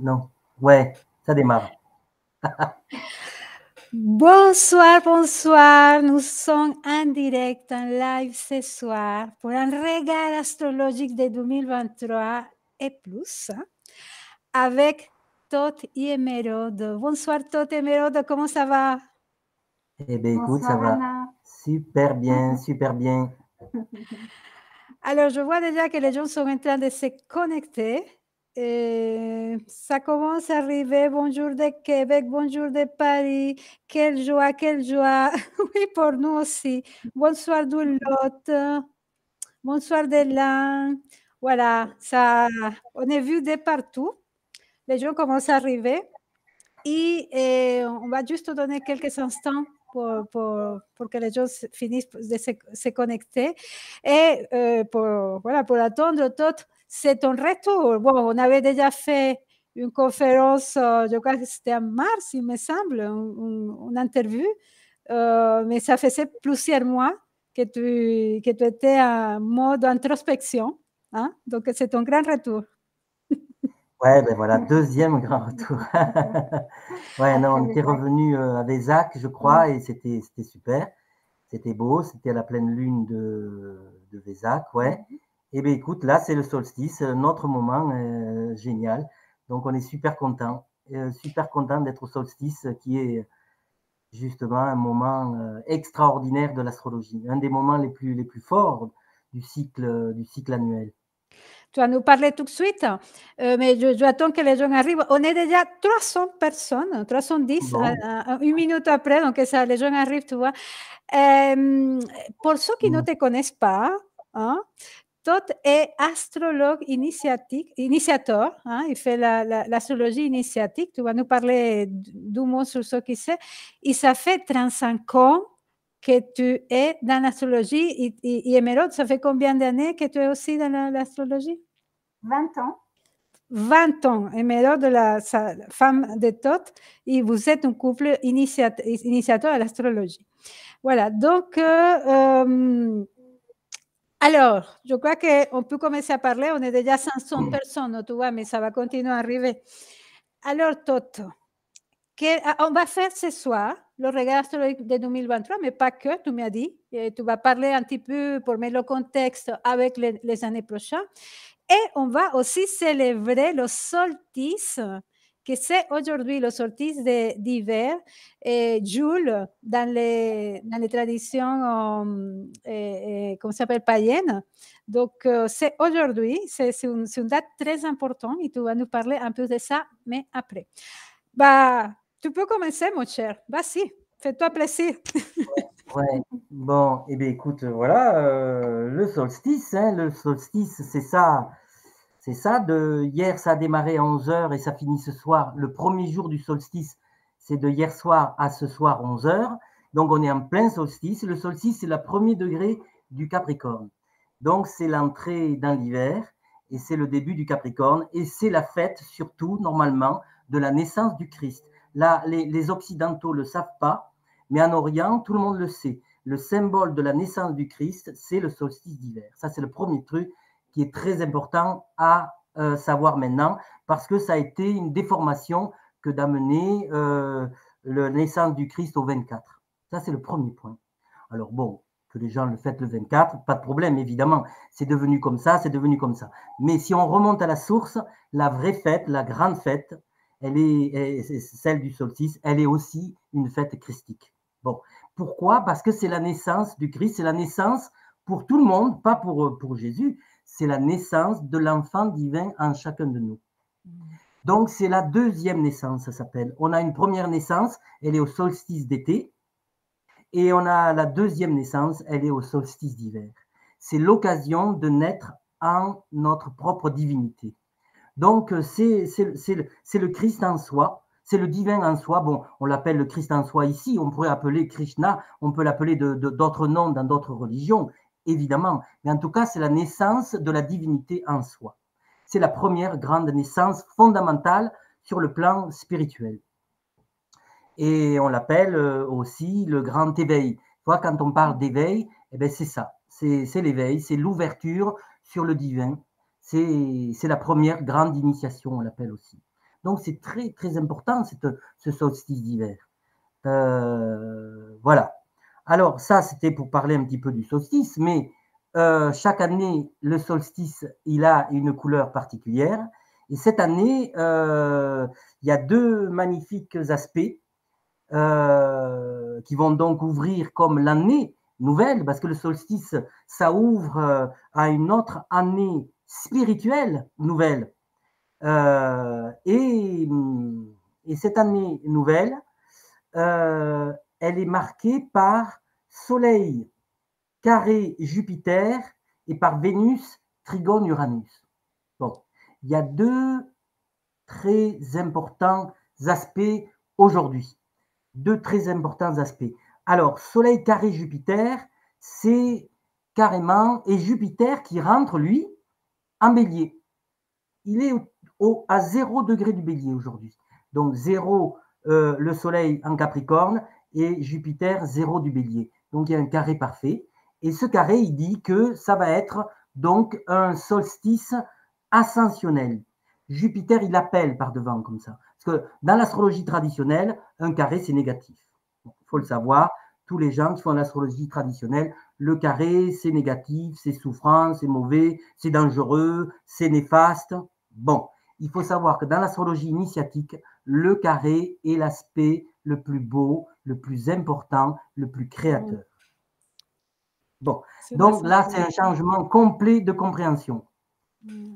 Non. Ouais, ça démarre. Bonsoir, bonsoir. Nous sommes en direct, en live ce soir pour un regard astrologique de 2023 et plus avec Todd et Émeraude. Bonsoir Todd et Émeraude, comment ça va? Eh bien, écoute, ça Bonsoir va Anna. super bien, super bien. Alors, je vois déjà que les gens sont en train de se connecter. Et ça commence à arriver. Bonjour de Québec, bonjour de Paris. Quelle joie, quelle joie. Oui, pour nous aussi. Bonsoir Doulotte. Bonsoir Delan. Voilà, ça, on est vu de partout. Les gens commencent à arriver. Et on va juste donner quelques instants pour que les gens finissent de se connecter. Et voilà, pour attendre tout, c'est ton retour. Bon, on avait déjà fait une conférence, je crois que c'était en mars, il me semble, une interview, mais ça faisait plusieurs mois que tu étais en mode introspection. Hein? Donc, c'est ton grand retour. Ouais, ben voilà, deuxième grand retour. Ouais, non, on était revenu à Vézac, je crois, et c'était super. C'était beau, c'était à la pleine lune de Vézac, ouais. Et bien écoute, là, c'est le solstice, notre moment génial. Donc, on est super content d'être au solstice, qui est justement un moment extraordinaire de l'astrologie, un des moments les plus forts du cycle annuel. Tu vas nous parler tout de suite, mais j'attends que les gens arrivent. On est déjà 300 personnes, 310, Bon. Une minute après, donc ça, les gens arrivent, tu vois. Pour ceux qui ne te connaissent pas, hein, Todd est astrologue initiateur, hein, il fait l'astrologie initiatique. Tu vas nous parler d'un mot sur ce qu'il sait. Et ça fait 35 ans que tu es dans l'astrologie. Et Émeraude, ça fait combien d'années que tu es aussi dans l'astrologie? 20 ans. 20 ans. Émeraude, la femme de Todd, et vous êtes un couple initiateur à l'astrologie. Voilà, donc, alors, je crois qu'on peut commencer à parler. On est déjà 500 personnes, tu vois, mais ça va continuer à arriver. Alors, Toto, on va faire ce soir le regard astrologique de 2023, mais pas que, tu m'as dit. Et tu vas parler un petit peu pour mettre le contexte avec les années prochaines. Et on va aussi célébrer le solstice, que c'est aujourd'hui le solstice d'hiver, Joule, dans les traditions, comment ça s'appelle, païennes. Donc, c'est aujourd'hui, c'est une date très importante et tu vas nous parler un peu de ça, mais après. Bah, tu peux commencer, mon cher. Vas-y, fais-toi plaisir. Ouais. Bon, eh bien écoute, voilà, le solstice, hein, c'est ça, hier ça a démarré à 11 heures et ça finit ce soir. Le premier jour du solstice, c'est de hier soir à ce soir 11 heures. Donc on est en plein solstice. Le solstice, c'est le premier degré du Capricorne. Donc c'est l'entrée dans l'hiver et c'est le début du Capricorne et c'est la fête surtout, normalement, de la naissance du Christ. Là, les Occidentaux ne le savent pas, mais en Orient, tout le monde le sait. Le symbole de la naissance du Christ, c'est le solstice d'hiver. Ça, c'est le premier truc qui est très important à savoir maintenant, parce que ça a été une déformation que d'amener la naissance du Christ au 24. Ça, c'est le premier point. Alors bon, que les gens le fêtent le 24, pas de problème, évidemment. C'est devenu comme ça, c'est devenu comme ça. Mais si on remonte à la source, la vraie fête, la grande fête, elle est celle du solstice, elle est aussi une fête christique. Bon, pourquoi? Parce que c'est la naissance du Christ, c'est la naissance pour tout le monde, pas pour Jésus, c'est la naissance de l'enfant divin en chacun de nous. Donc, c'est la deuxième naissance, ça s'appelle. On a une première naissance, elle est au solstice d'été, et on a la deuxième naissance, elle est au solstice d'hiver. C'est l'occasion de naître en notre propre divinité. Donc, c'est le Christ en soi, c'est le divin en soi. Bon, on l'appelle le Christ en soi ici, on pourrait appeler Krishna, on peut l'appeler d'autres noms dans d'autres religions, évidemment. Mais en tout cas, c'est la naissance de la divinité en soi. C'est la première grande naissance fondamentale sur le plan spirituel. Et on l'appelle aussi le grand éveil. Tu vois, quand on parle d'éveil, eh ben c'est ça, c'est l'éveil, c'est l'ouverture sur le divin. C'est la première grande initiation, on l'appelle aussi. Donc, c'est très, très important, ce solstice d'hiver. Voilà. Alors, ça, c'était pour parler un petit peu du solstice, mais chaque année, le solstice, il a une couleur particulière. Et cette année, il y a deux magnifiques aspects qui vont donc ouvrir comme l'année nouvelle, parce que le solstice, ça ouvre à une autre année spirituelle nouvelle. Et cette année nouvelle, elle est marquée par Soleil carré Jupiter et par Vénus trigone Uranus. Bon, il y a deux très importants aspects aujourd'hui. Deux très importants aspects. Alors, Soleil carré Jupiter, c'est carrément, et Jupiter qui rentre, lui, en bélier. Il est à 0 degré du bélier aujourd'hui. Donc, 0, le Soleil en Capricorne, et Jupiter, 0 du bélier. Donc, il y a un carré parfait. Et ce carré, il dit que ça va être donc un solstice ascensionnel. Jupiter, il appelle par devant comme ça. Parce que dans l'astrologie traditionnelle, un carré, c'est négatif. Il faut le savoir. Tous les gens qui font l'astrologie traditionnelle, le carré, c'est négatif, c'est souffrant, c'est mauvais, c'est dangereux, c'est néfaste. Bon, il faut savoir que dans l'astrologie initiatique, le carré est l'aspect le plus beau, le plus important, le plus créateur. Bon, donc là, c'est un changement complet de compréhension.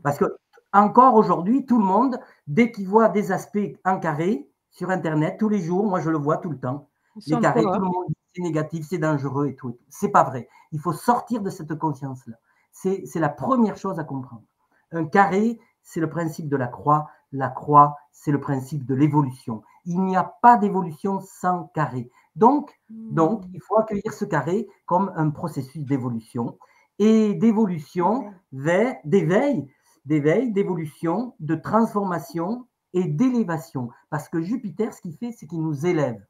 Parce que encore aujourd'hui, tout le monde, dès qu'il voit des aspects en carré sur Internet, tous les jours, moi je le vois tout le temps, les carrés, tout le monde dit c'est négatif, c'est dangereux et tout. C'est pas vrai. Il faut sortir de cette conscience-là. C'est la première chose à comprendre. Un carré, c'est le principe de la croix. La croix, c'est le principe de l'évolution. Il n'y a pas d'évolution sans carré. Donc, il faut accueillir ce carré comme un processus d'évolution et d'évolution d'éveil, d'évolution, de transformation et d'élévation. Parce que Jupiter, ce qu'il fait, c'est qu'il nous élève.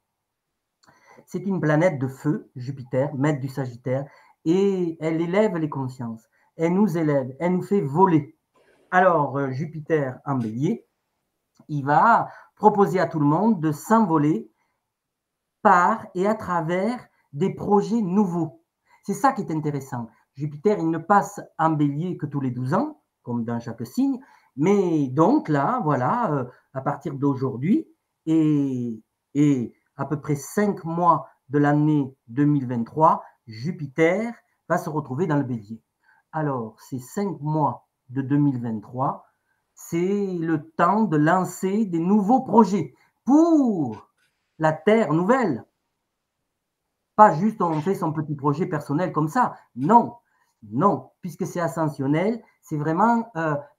C'est une planète de feu, Jupiter, maître du Sagittaire, et elle élève les consciences. Elle nous élève, elle nous fait voler. Alors, Jupiter en bélier, il va proposer à tout le monde de s'envoler par et à travers des projets nouveaux. C'est ça qui est intéressant. Jupiter, il ne passe en bélier que tous les 12 ans, comme dans chaque signe, mais donc là, voilà, à partir d'aujourd'hui et à peu près 5 mois de l'année 2023, Jupiter va se retrouver dans le bélier. Alors, ces 5 mois de 2023, c'est le temps de lancer des nouveaux projets pour la Terre nouvelle. Pas juste on fait son petit projet personnel comme ça. Non, non, puisque c'est ascensionnel, c'est vraiment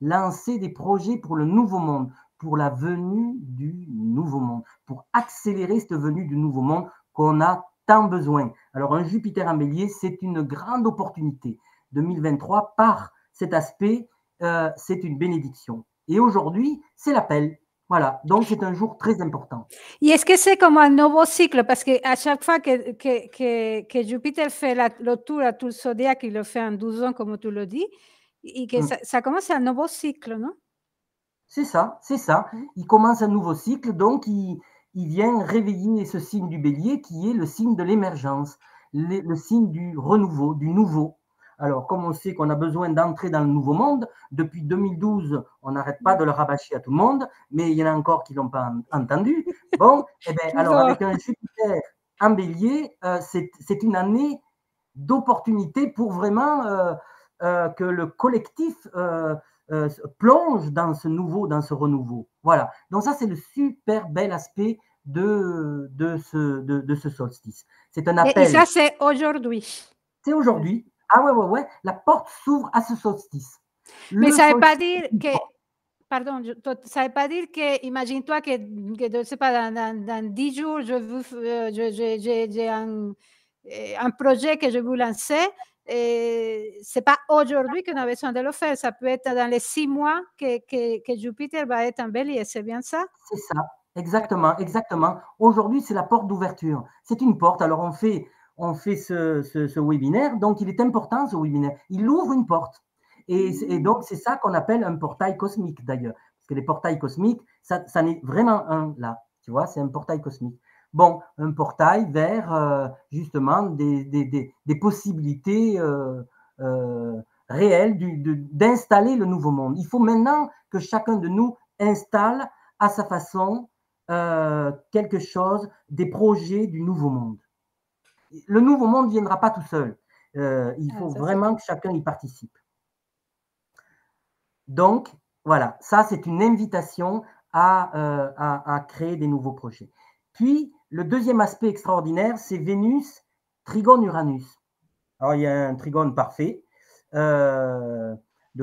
lancer des projets pour le nouveau monde, pour la venue du nouveau monde, pour accélérer cette venue du nouveau monde qu'on a tant besoin. Alors un Jupiter en bélier, c'est une grande opportunité. 2023, par cet aspect, c'est une bénédiction. Et aujourd'hui, c'est l'appel. Voilà, donc c'est un jour très important. Y es que c'est comme un nouveau cycle, parce qu'à chaque fois que Jupiter fait le tour à tout le zodiaque, il le fait en 12 ans, comme tu le dis, et que ça commence un nouveau cycle, non? C'est ça, c'est ça. Il commence un nouveau cycle, donc il vient réveiller ce signe du bélier qui est le signe de l'émergence, le signe du renouveau, du nouveau. Alors, comme on sait qu'on a besoin d'entrer dans le nouveau monde, depuis 2012, on n'arrête pas de le rabâcher à tout le monde, mais il y en a encore qui ne l'ont pas entendu. Bon, eh bien, alors avec un Jupiter en bélier, c'est une année d'opportunité pour vraiment que le collectif plonge dans ce nouveau, dans ce renouveau. Voilà. Donc ça, c'est le super bel aspect de ce solstice. C'est un appel. Et ça, c'est aujourd'hui. C'est aujourd'hui. Ah ouais. La porte s'ouvre à ce solstice. Mais ça ne veut pas dire que... Pardon, ça ne veut pas dire que, imagine-toi que je ne sais pas, dans 10 jours, j'ai un projet que je veux lancer. Ce n'est pas aujourd'hui qu'on a besoin de le faire. Ça peut être dans les 6 mois que Jupiter va être en bélier. C'est bien ça? C'est ça, exactement, exactement. Aujourd'hui, c'est la porte d'ouverture. C'est une porte. Alors, on fait ce webinaire. Donc, il est important, ce webinaire. Il ouvre une porte. Et donc, c'est ça qu'on appelle un portail cosmique, d'ailleurs. que les portails cosmiques, ça en est vraiment un là, tu vois, c'est un portail cosmique. Bon, un portail vers justement des possibilités réelles d'installer le nouveau monde. Il faut maintenant que chacun de nous installe à sa façon quelque chose, des projets du nouveau monde. Le nouveau monde ne viendra pas tout seul. Il faut vraiment que chacun y participe. Donc, voilà, ça c'est une invitation à créer des nouveaux projets. Puis, le deuxième aspect extraordinaire, c'est Vénus, trigone Uranus. Alors, il y a un trigone parfait. Le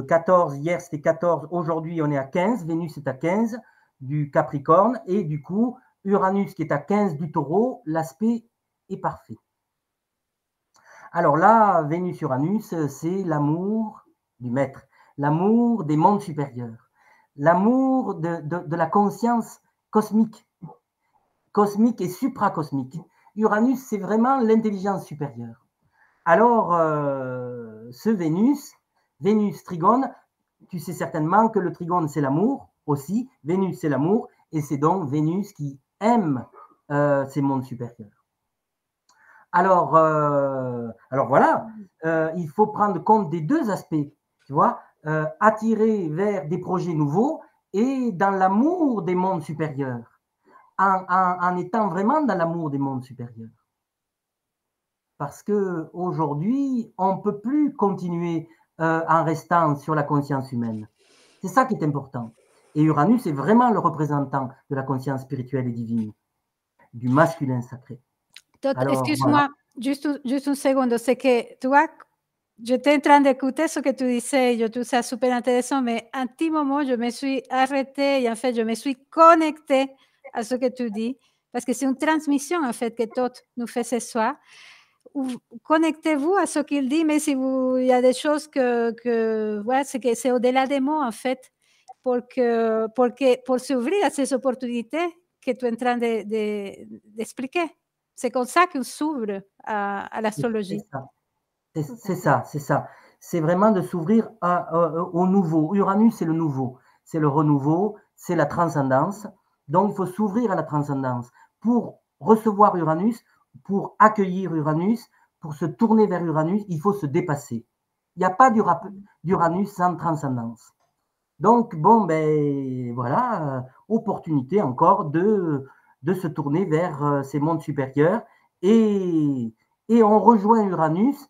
14, hier c'était 14, aujourd'hui on est à 15, Vénus est à 15 du Capricorne, et du coup, Uranus qui est à 15 du Taureau, l'aspect est parfait. Alors là, Vénus-Uranus, c'est l'amour du maître, l'amour des mondes supérieurs, l'amour de la conscience cosmique, cosmique et supracosmique. Uranus, c'est vraiment l'intelligence supérieure. Alors, ce Vénus trigone, tu sais certainement que le trigone, c'est l'amour aussi. Vénus, c'est l'amour, et c'est donc Vénus qui aime ces mondes supérieurs. Alors voilà, il faut prendre compte des deux aspects, tu vois, attirer vers des projets nouveaux et dans l'amour des mondes supérieurs, en étant vraiment dans l'amour des mondes supérieurs. Parce qu'aujourd'hui, on ne peut plus continuer en restant sur la conscience humaine. C'est ça qui est important. Et Uranus est vraiment le représentant de la conscience spirituelle et divine, du masculin sacré. Excuse-moi, juste un segundo. C'est que tu vois, j'étais en train d'écouter ce que tu disais, je trouve ça super intéressant, mais à un petit moment, je me suis arrêtée et en fait, je me suis connectée à ce que tu dis, parce que c'est une transmission en fait que Todd nous fait ce soir. Connectez-vous à ce qu'il dit, mais si vous, il y a des choses voilà, c'est au-delà des mots en fait, pour s'ouvrir à ces opportunités que tu es en train d'expliquer. C'est comme ça qu'on s'ouvre à l'astrologie. C'est ça. C'est vraiment de s'ouvrir au nouveau. Uranus, c'est le nouveau, c'est le renouveau, c'est la transcendance. Donc, il faut s'ouvrir à la transcendance pour recevoir Uranus, pour accueillir Uranus, pour se tourner vers Uranus, il faut se dépasser. Il n'y a pas d'Uranus sans transcendance. Donc, bon, ben voilà, opportunité encore de se tourner vers ces mondes supérieurs et on rejoint Uranus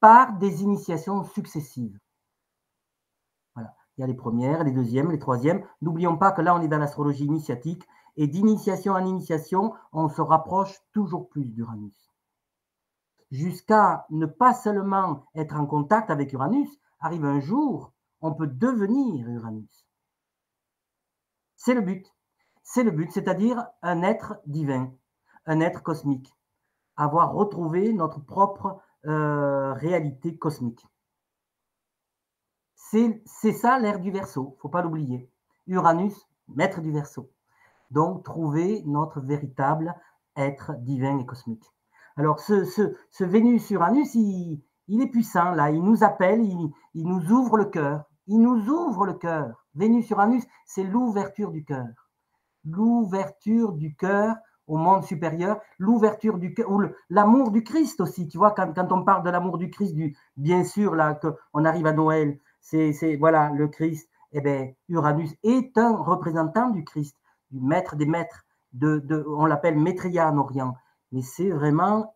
par des initiations successives. Voilà. Il y a les premières, les deuxièmes, les troisièmes. N'oublions pas que là, on est dans l'astrologie initiatique et d'initiation en initiation, on se rapproche toujours plus d'Uranus. Jusqu'à ne pas seulement être en contact avec Uranus, arrive un jour, on peut devenir Uranus. C'est le but. C'est le but, c'est-à-dire un être divin, un être cosmique, avoir retrouvé notre propre réalité cosmique. C'est ça l'ère du Verseau, il ne faut pas l'oublier. Uranus, maître du Verseau. Donc, trouver notre véritable être divin et cosmique. Alors, ce Vénus-Uranus, il est puissant, là. Il nous appelle, il nous ouvre le cœur. Il nous ouvre le cœur. Vénus-Uranus, c'est l'ouverture du cœur. L'ouverture du cœur au monde supérieur, l'ouverture du cœur, ou l'amour du Christ aussi. Tu vois, quand on parle de l'amour du Christ, bien sûr, là, qu'on arrive à Noël, c'est voilà, le Christ. Eh bien, Uranus est un représentant du Christ, du maître des maîtres. On l'appelle Maitreya en Orient, mais c'est vraiment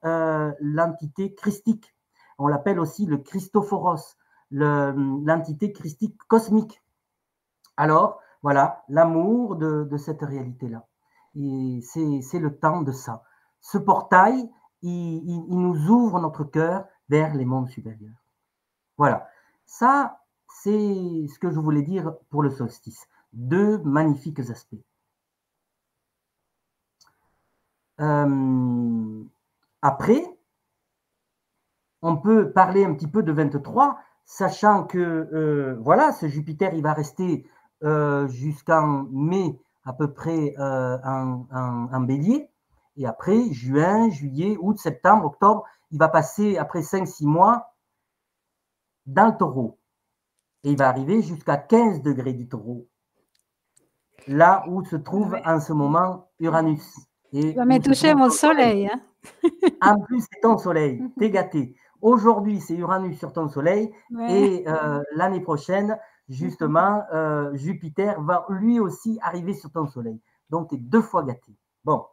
l'entité christique. On l'appelle aussi le Christophoros, l'entité christique cosmique. Alors, voilà, l'amour de cette réalité-là. Et c'est le temps de ça. Ce portail, il nous ouvre notre cœur vers les mondes supérieurs. Voilà. Ça, c'est ce que je voulais dire pour le solstice. Deux magnifiques aspects. Après, on peut parler un petit peu de 23, sachant que voilà, ce Jupiter, il va rester jusqu'en mai à peu près en bélier. Et après, juin, juillet, août, septembre, octobre, il va passer après 5-6 mois dans le taureau. Et il va arriver jusqu'à 15 degrés du taureau. là où se trouve en ce moment Uranus. Et Va me toucher mon soleil. Hein? En plus, c'est ton soleil, t'es gâté. Aujourd'hui, c'est Uranus sur ton soleil. Ouais. Et l'année prochaine, justement, Jupiter va lui aussi arriver sur ton soleil. Donc, tu es 2 fois gâté. Bon.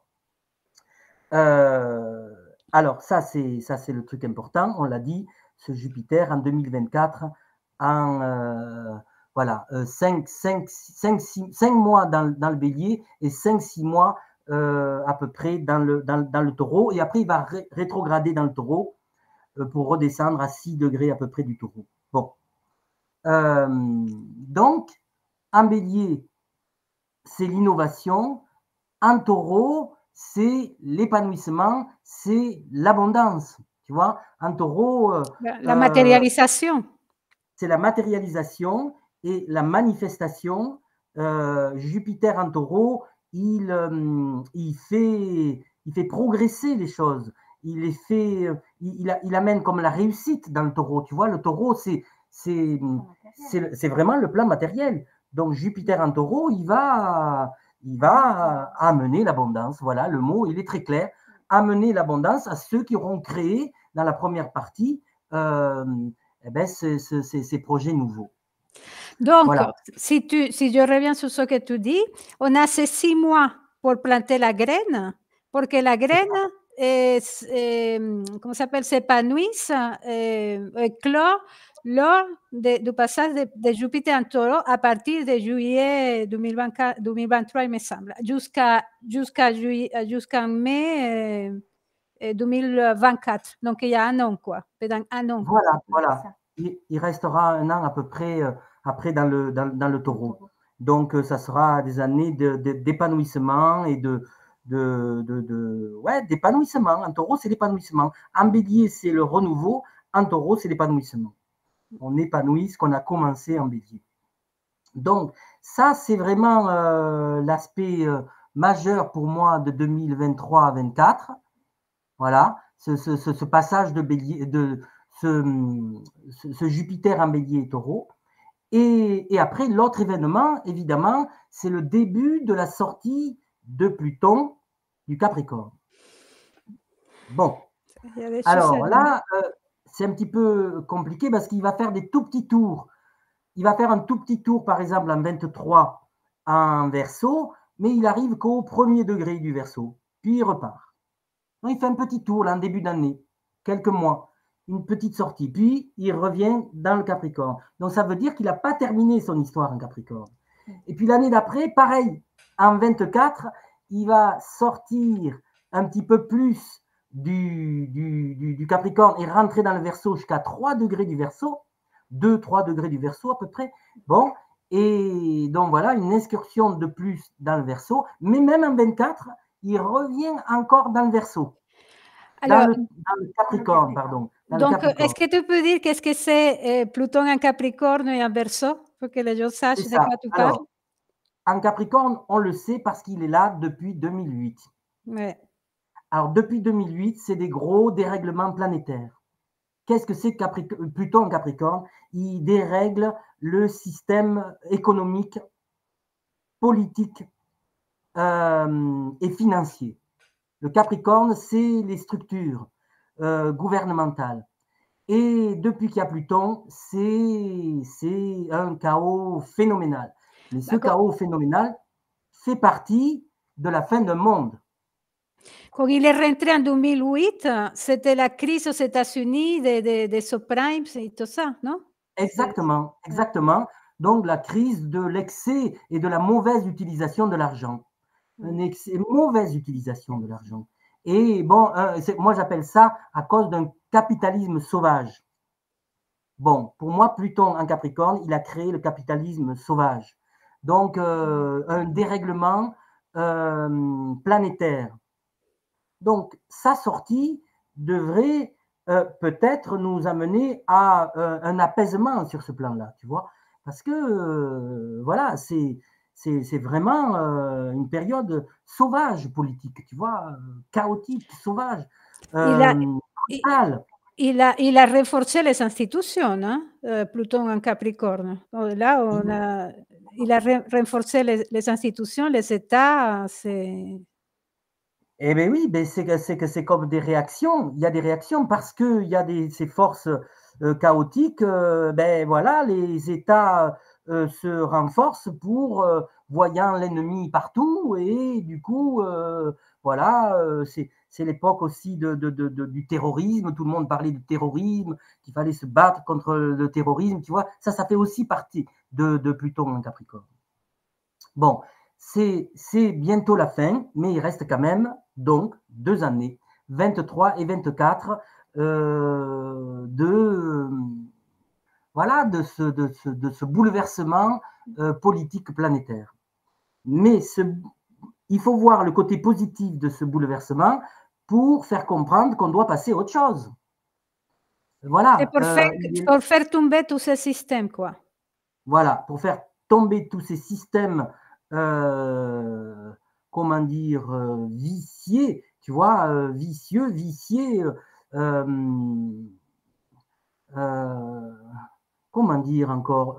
Alors, ça, c'est le truc important. On l'a dit, ce Jupiter en 2024, voilà, 5 mois dans le bélier et 5-6 mois à peu près dans le taureau. Et après, il va rétrograder dans le taureau pour redescendre à 6 degrés à peu près du taureau. Bon. Donc, en bélier, c'est l'innovation. En taureau, c'est l'épanouissement, c'est l'abondance. Tu vois, en taureau, la matérialisation. C'est la matérialisation et la manifestation. Jupiter en taureau, il fait progresser les choses. Il amène comme la réussite dans le taureau. Tu vois, le taureau, c'est vraiment le plan matériel. Donc, Jupiter en taureau, il va amener l'abondance. Voilà, le mot, il est très clair. Amener l'abondance à ceux qui auront créé dans la première partie ces projets nouveaux. Donc, voilà. si je reviens sur ce que tu dis, on a ces 6 mois pour planter la graine, pour que la graine comment s'appelle, s'épanouisse, éclore lors du passage de Jupiter en taureau à partir de juillet 2023, il me semble, jusqu'à mai 2024. Donc, il y a un an, quoi. Pendant un an. Voilà. Il restera un an à peu près après dans le taureau. Donc, ça sera des années d'épanouissement et d'épanouissement. En taureau, c'est l'épanouissement. En bélier, c'est le renouveau. En taureau, c'est l'épanouissement. On épanouit ce qu'on a commencé en bélier. Donc, ça, c'est vraiment l'aspect majeur pour moi de 2023 à 2024. Voilà, ce passage de bélier, ce Jupiter en bélier et taureau. Et après, l'autre événement, évidemment, c'est le début de la sortie de Pluton du Capricorne. Bon. Alors là, c'est un petit peu compliqué parce qu'il va faire des tout petits tours. Il va faire un tout petit tour, par exemple, en 23 en Verseau, mais il arrive qu'au premier degré du Verseau. Puis il repart. Donc, il fait un petit tour là, en début d'année, quelques mois, une petite sortie. Puis, il revient dans le Capricorne. Donc, ça veut dire qu'il n'a pas terminé son histoire en Capricorne. Et puis, l'année d'après, pareil, en 24, il va sortir un petit peu plus du Capricorne et rentrer dans le Verseau jusqu'à 3 degrés du Verseau, 2-3 degrés du Verseau à peu près. Bon, et donc voilà, une excursion de plus dans le Verseau. Mais même en 24, il revient encore dans le Verseau. Dans le Capricorne, pardon. Donc, est-ce que tu peux dire qu'est-ce que c'est Pluton en Capricorne et en Verseau, pour que les gens sachent de quoi tu parles? Alors, en Capricorne, on le sait parce qu'il est là depuis 2008. Ouais. Alors, depuis 2008, c'est des gros dérèglements planétaires. Qu'est-ce que c'est Pluton en Capricorne? Il dérègle le système économique, politique et financier. Le Capricorne, c'est les structures gouvernementales. Et depuis qu'il y a Pluton, c'est un chaos phénoménal. Mais ce chaos phénoménal fait partie de la fin d'un monde. Quand il est rentré en 2008, c'était la crise aux États-Unis des subprimes et tout ça, non? Exactement, exactement. Donc, la crise de l'excès et de la mauvaise utilisation de l'argent. Une mauvaise utilisation de l'argent. Et bon, moi j'appelle ça à cause d'un capitalisme sauvage. Bon, pour moi, Pluton en Capricorne, il a créé le capitalisme sauvage. Donc, un dérèglement planétaire. Donc, sa sortie devrait peut-être nous amener à un apaisement sur ce plan-là, tu vois. Parce que, voilà, c'est vraiment une période sauvage politique, tu vois, chaotique, sauvage, brutale. Il a renforcé les institutions, hein, Pluton en Capricorne. Là, on a il a renforcé les institutions, les États. Eh bien oui, ben c'est comme des réactions. Il y a des réactions parce qu'il y a ces forces chaotiques. Ben voilà, les États se renforcent pour voyant l'ennemi partout et du coup, voilà, c'est l'époque aussi du terrorisme. Tout le monde parlait du terrorisme, qu'il fallait se battre contre le terrorisme. Tu vois, ça fait aussi partie de Pluton en Capricorne. Bon, c'est bientôt la fin, mais il reste quand même donc 2 années, 23 et 24, voilà, de ce bouleversement politique planétaire. Mais il faut voir le côté positif de ce bouleversement pour faire comprendre qu'on doit passer à autre chose. Voilà. C'est pour faire tomber tous ces systèmes, quoi. Voilà, pour faire tomber tous ces systèmes, comment dire, viciés, tu vois, viciés, comment dire encore,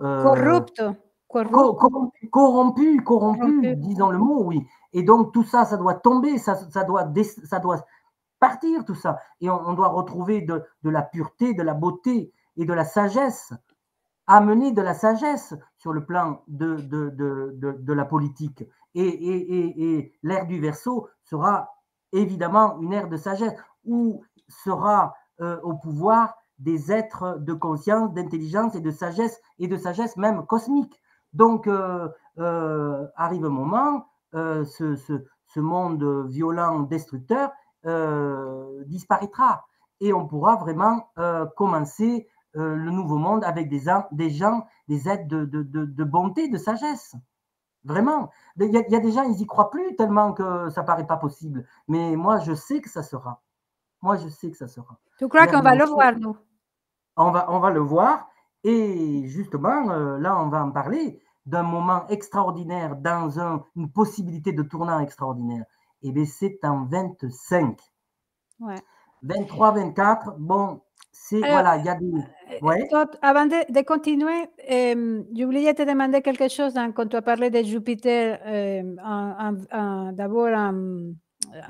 corrompu, disons le mot, oui. Et donc tout ça, ça doit tomber, ça doit partir, tout ça. Et on doit retrouver de la pureté, de la beauté et de la sagesse, amener de la sagesse sur le plan de la politique. Et l'ère du Verseau sera évidemment une ère de sagesse où sera au pouvoir des êtres de conscience, d'intelligence et de sagesse même cosmique. Donc, arrive un moment, ce monde violent, destructeur, disparaîtra. Et on pourra vraiment commencer le nouveau monde avec des gens, des êtres de bonté, de sagesse. Vraiment. Il y a des gens, ils n'y croient plus tellement que ça ne paraît pas possible. Mais moi, je sais que ça sera. Moi, je sais que ça sera. Tu crois qu'on va le voir, nous? On va le voir. Et justement, là, on va en parler d'un moment extraordinaire, dans une possibilité de tournant extraordinaire. Et bien, c'est en 25. Ouais. 23, 24, bon, voilà, il y a des... Ouais. Avant de continuer, j'ai oublié de te demander quelque chose quand tu as parlé de Jupiter, d'abord en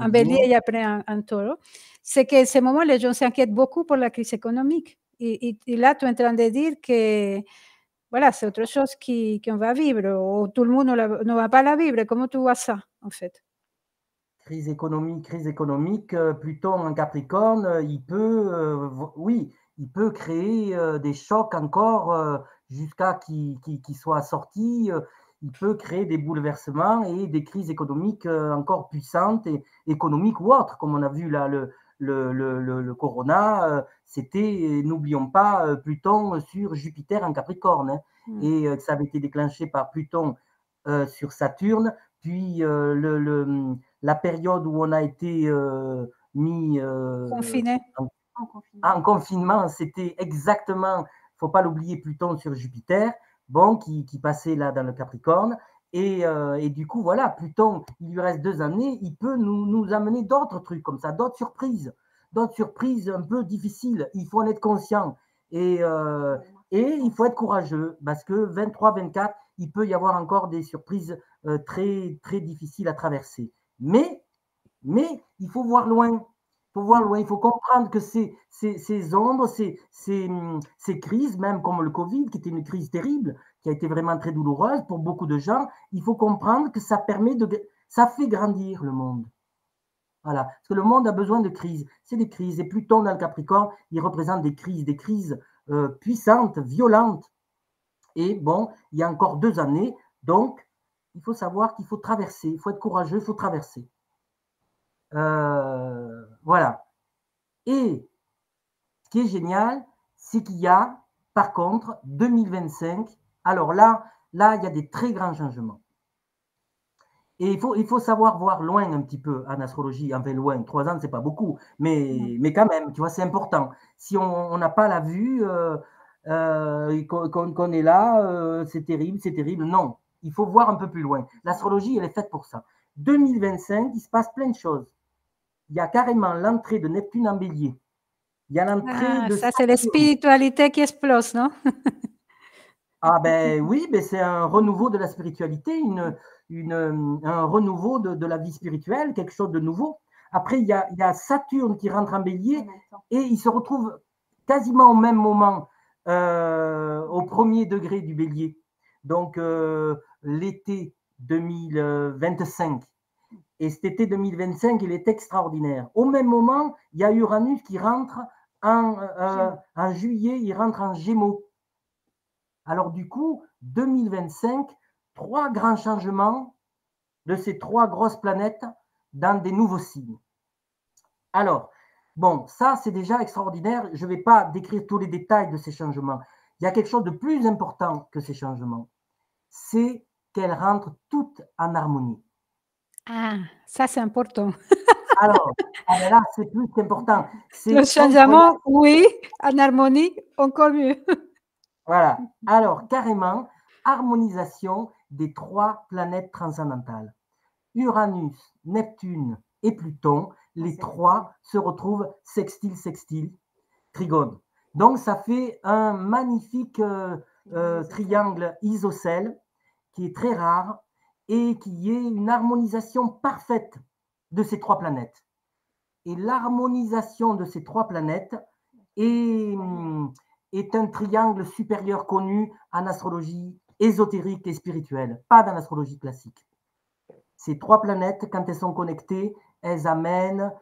Bélier et après en Taureau. C'est que ce moment, les gens s'inquiètent beaucoup pour la crise économique. Et là, tu es en train de dire que voilà, c'est autre chose qu'on va vivre, ou tout le monde ne va pas la vivre. Comment tu vois ça, en fait? Crise économique, Pluton en Capricorne, il peut créer des chocs encore jusqu'à qu'il soit sorti. Il peut créer des bouleversements et des crises économiques encore puissantes, et économiques ou autres, comme on a vu là le corona. C'était, n'oublions pas, Pluton sur Jupiter en Capricorne, hein, et ça avait été déclenché par Pluton sur Saturne, puis la période où on a été mis confiné. En confinement, c'était exactement, il ne faut pas l'oublier, Pluton sur Jupiter, bon, qui passait là dans le Capricorne. Et du coup, voilà, Pluton, il lui reste 2 années, il peut nous amener d'autres trucs comme ça, d'autres surprises un peu difficiles. Il faut en être conscient. Et il faut être courageux, parce que 23, 24, il peut y avoir encore des surprises très, très difficiles à traverser. Mais il faut voir loin. Il faut comprendre que ces ombres, ces crises, même comme le Covid, qui était une crise terrible, qui a été vraiment très douloureuse pour beaucoup de gens, il faut comprendre que ça fait grandir le monde. Voilà. Parce que le monde a besoin de crises. C'est des crises. Et Pluton dans le Capricorne, il représente des crises puissantes, violentes. Et bon, il y a encore 2 années. Donc, il faut savoir qu'il faut traverser. Il faut être courageux, il faut traverser. Voilà. Et ce qui est génial, c'est qu'il y a, par contre, 2025. Alors là, il y a des très grands changements. Et il faut savoir voir loin un petit peu en astrologie. Enfin, loin, 3 ans, c'est pas beaucoup, mais quand même, tu vois, c'est important. Si on n'a pas la vue, qu'on est là, c'est terrible. Non, il faut voir un peu plus loin. L'astrologie, elle est faite pour ça. 2025, il se passe plein de choses. Il y a carrément l'entrée de Neptune en Bélier. Il y a l'entrée de... Ça, c'est la spiritualité qui explose, non? Ah ben oui, ben c'est un renouveau de la spiritualité, un renouveau de la vie spirituelle, quelque chose de nouveau. Après, il y a Saturne qui rentre en bélier et il se retrouve quasiment au même moment, au premier degré du bélier. Donc, l'été 2025. Et cet été 2025, il est extraordinaire. Au même moment, il y a Uranus qui rentre en juillet, il rentre en Gémeaux. Alors du coup, 2025, 3 grands changements de ces 3 grosses planètes dans des nouveaux signes. Alors, bon, ça c'est déjà extraordinaire. Je ne vais pas décrire tous les détails de ces changements. Il y a quelque chose de plus important que ces changements. C'est qu'elles rentrent toutes en harmonie. Ah, ça c'est important. Alors, là, c'est plus qu'important. Le C'est incroyable. changement, oui, en harmonie, encore mieux. Voilà. Alors, carrément, harmonisation des 3 planètes transcendantales. Uranus, Neptune et Pluton, les 3 se retrouvent sextile, trigone. Donc, ça fait un magnifique triangle isocèle qui est très rare et qui est une harmonisation parfaite de ces 3 planètes. Et l'harmonisation de ces 3 planètes est un triangle supérieur connu en astrologie ésotérique et spirituelle, pas dans l'astrologie classique. Ces 3 planètes, quand elles sont connectées, elles amènent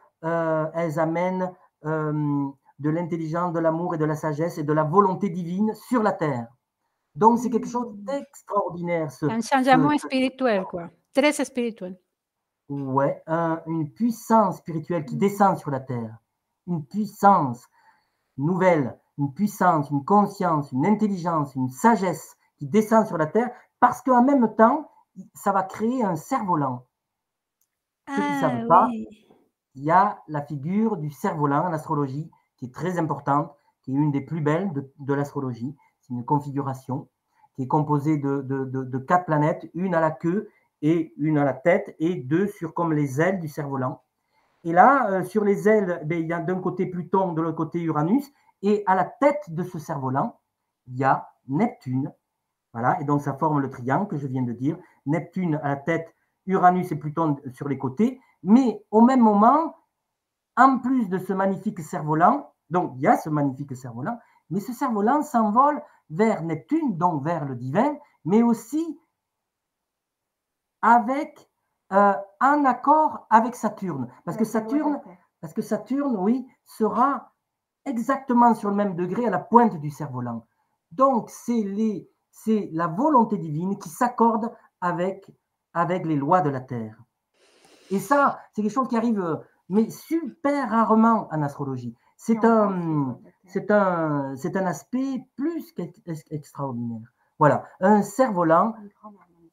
de l'intelligence, de l'amour et de la sagesse et de la volonté divine sur la Terre. Donc, c'est quelque chose d'extraordinaire. Un changement spirituel, quoi. Très spirituel. Ouais, une puissance spirituelle qui descend sur la Terre. Une puissance nouvelle, une puissance, une conscience, une intelligence, une sagesse qui descend sur la Terre parce qu'en même temps, ça va créer un cerf-volant. Ceux qui ne savent pas, il y a la figure du cerf-volant en astrologie qui est très importante, qui est une des plus belles de l'astrologie. C'est une configuration qui est composée de 4 planètes, une à la queue et une à la tête et 2 sur comme les ailes du cerf-volant. Et là, sur les ailes, il y a d'un côté Pluton, de l'autre côté Uranus, et à la tête de ce cerf-volant, il y a Neptune. Voilà, et donc ça forme le triangle que je viens de dire. Neptune à la tête, Uranus et Pluton sur les côtés. Mais au même moment, en plus de ce magnifique cerf-volant, donc il y a ce magnifique cerf-volant, mais ce cerf-volant s'envole vers Neptune, donc vers le divin, mais aussi avec en accord avec Saturne. Parce que Saturne, oui, sera exactement sur le même degré à la pointe du cerf-volant. Donc, c'est la volonté divine qui s'accorde avec les lois de la Terre. Et ça, c'est quelque chose qui arrive, mais super rarement en astrologie. C'est un aspect plus qu'extraordinaire. Voilà, un cerf-volant,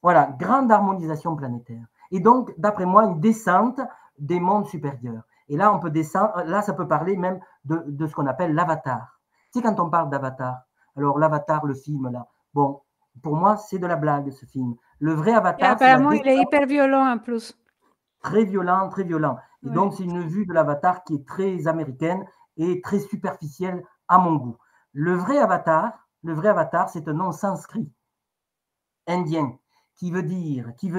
voilà, grande harmonisation planétaire. Et donc, d'après moi, une descente des mondes supérieurs. Et là, on peut descendre, là, ça peut parler même de ce qu'on appelle l'avatar. Tu sais, quand on parle d'avatar, alors l'avatar, le film, là, bon, pour moi, c'est de la blague, ce film. Le vrai avatar, apparemment, il est hyper violent en plus. Très violent, très violent. Et donc, c'est une vue de l'avatar qui est très américaine et très superficielle à mon goût. Le vrai avatar, c'est un nom sanskrit indien qui veut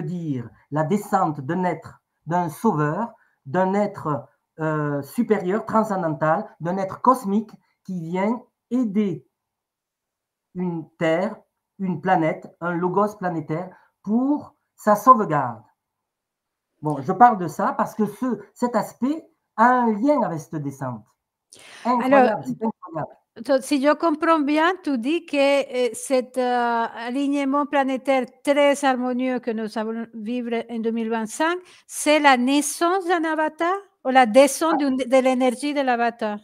dire la descente d'un être, d'un sauveur, d'un être supérieur, transcendantal, d'un être cosmique qui vient aider une terre, une planète, un logos planétaire pour sa sauvegarde. Bon, je parle de ça parce que cet aspect a un lien avec cette descente. Incroyable, c'est incroyable. Si je comprends bien, tu dis que cet alignement planétaire très harmonieux que nous allons vivre en 2025, c'est la naissance d'un avatar ou la descente de l'énergie de l'avatar?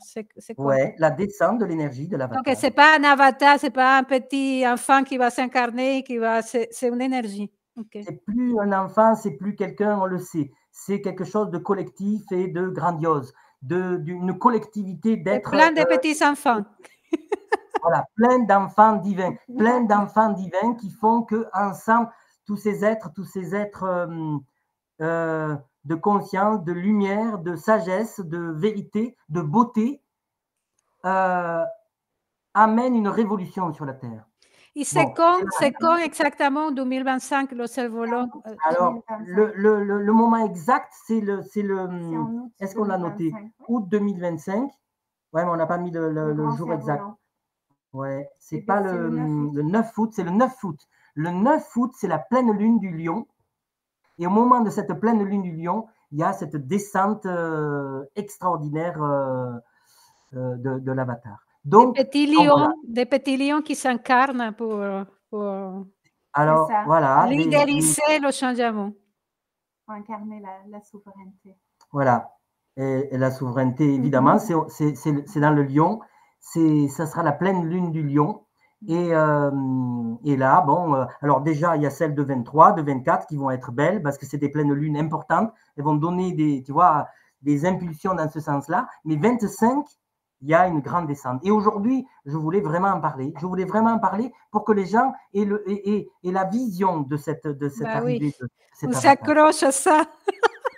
Oui, la descente de l'énergie de l'avatar. Donc, ce n'est pas un avatar, ce n'est pas un petit enfant qui va s'incarner, c'est une énergie. Okay. C'est plus un enfant, c'est plus quelqu'un, on le sait. C'est quelque chose de collectif et de grandiose, d'une collectivité d'être. Plein de petits enfants. Voilà, plein d'enfants divins qui font que ensemble, tous ces êtres de conscience, de lumière, de sagesse, de vérité, de beauté, amènent une révolution sur la Terre. Et c'est quand exactement 2025 le cerf-volant? Alors, le moment exact, c'est le est-ce qu'on l'a noté? Août 2025. Ouais, mais on n'a pas mis le jour exact. Ouais, c'est pas le 9 août, c'est le 9 août. Le 9 août, c'est la pleine lune du Lion. Et au moment de cette pleine lune du Lion, il y a cette descente extraordinaire de l'avatar. Donc, des petits lions qui s'incarnent pour alors, voilà, lidériser le changement. Pour incarner la souveraineté. Voilà. Et la souveraineté, évidemment, c'est dans le Lion. Ça sera la pleine lune du Lion. Et là, bon, alors déjà, il y a celles de 23, de 24 qui vont être belles parce que c'est des pleines lunes importantes. Elles vont donner tu vois, des impulsions dans ce sens-là. Mais 25, il y a une grande descente. Et aujourd'hui, je voulais vraiment en parler. Je voulais vraiment en parler pour que les gens aient la vision de cette arrivée. Oui. On s'accroche à ça.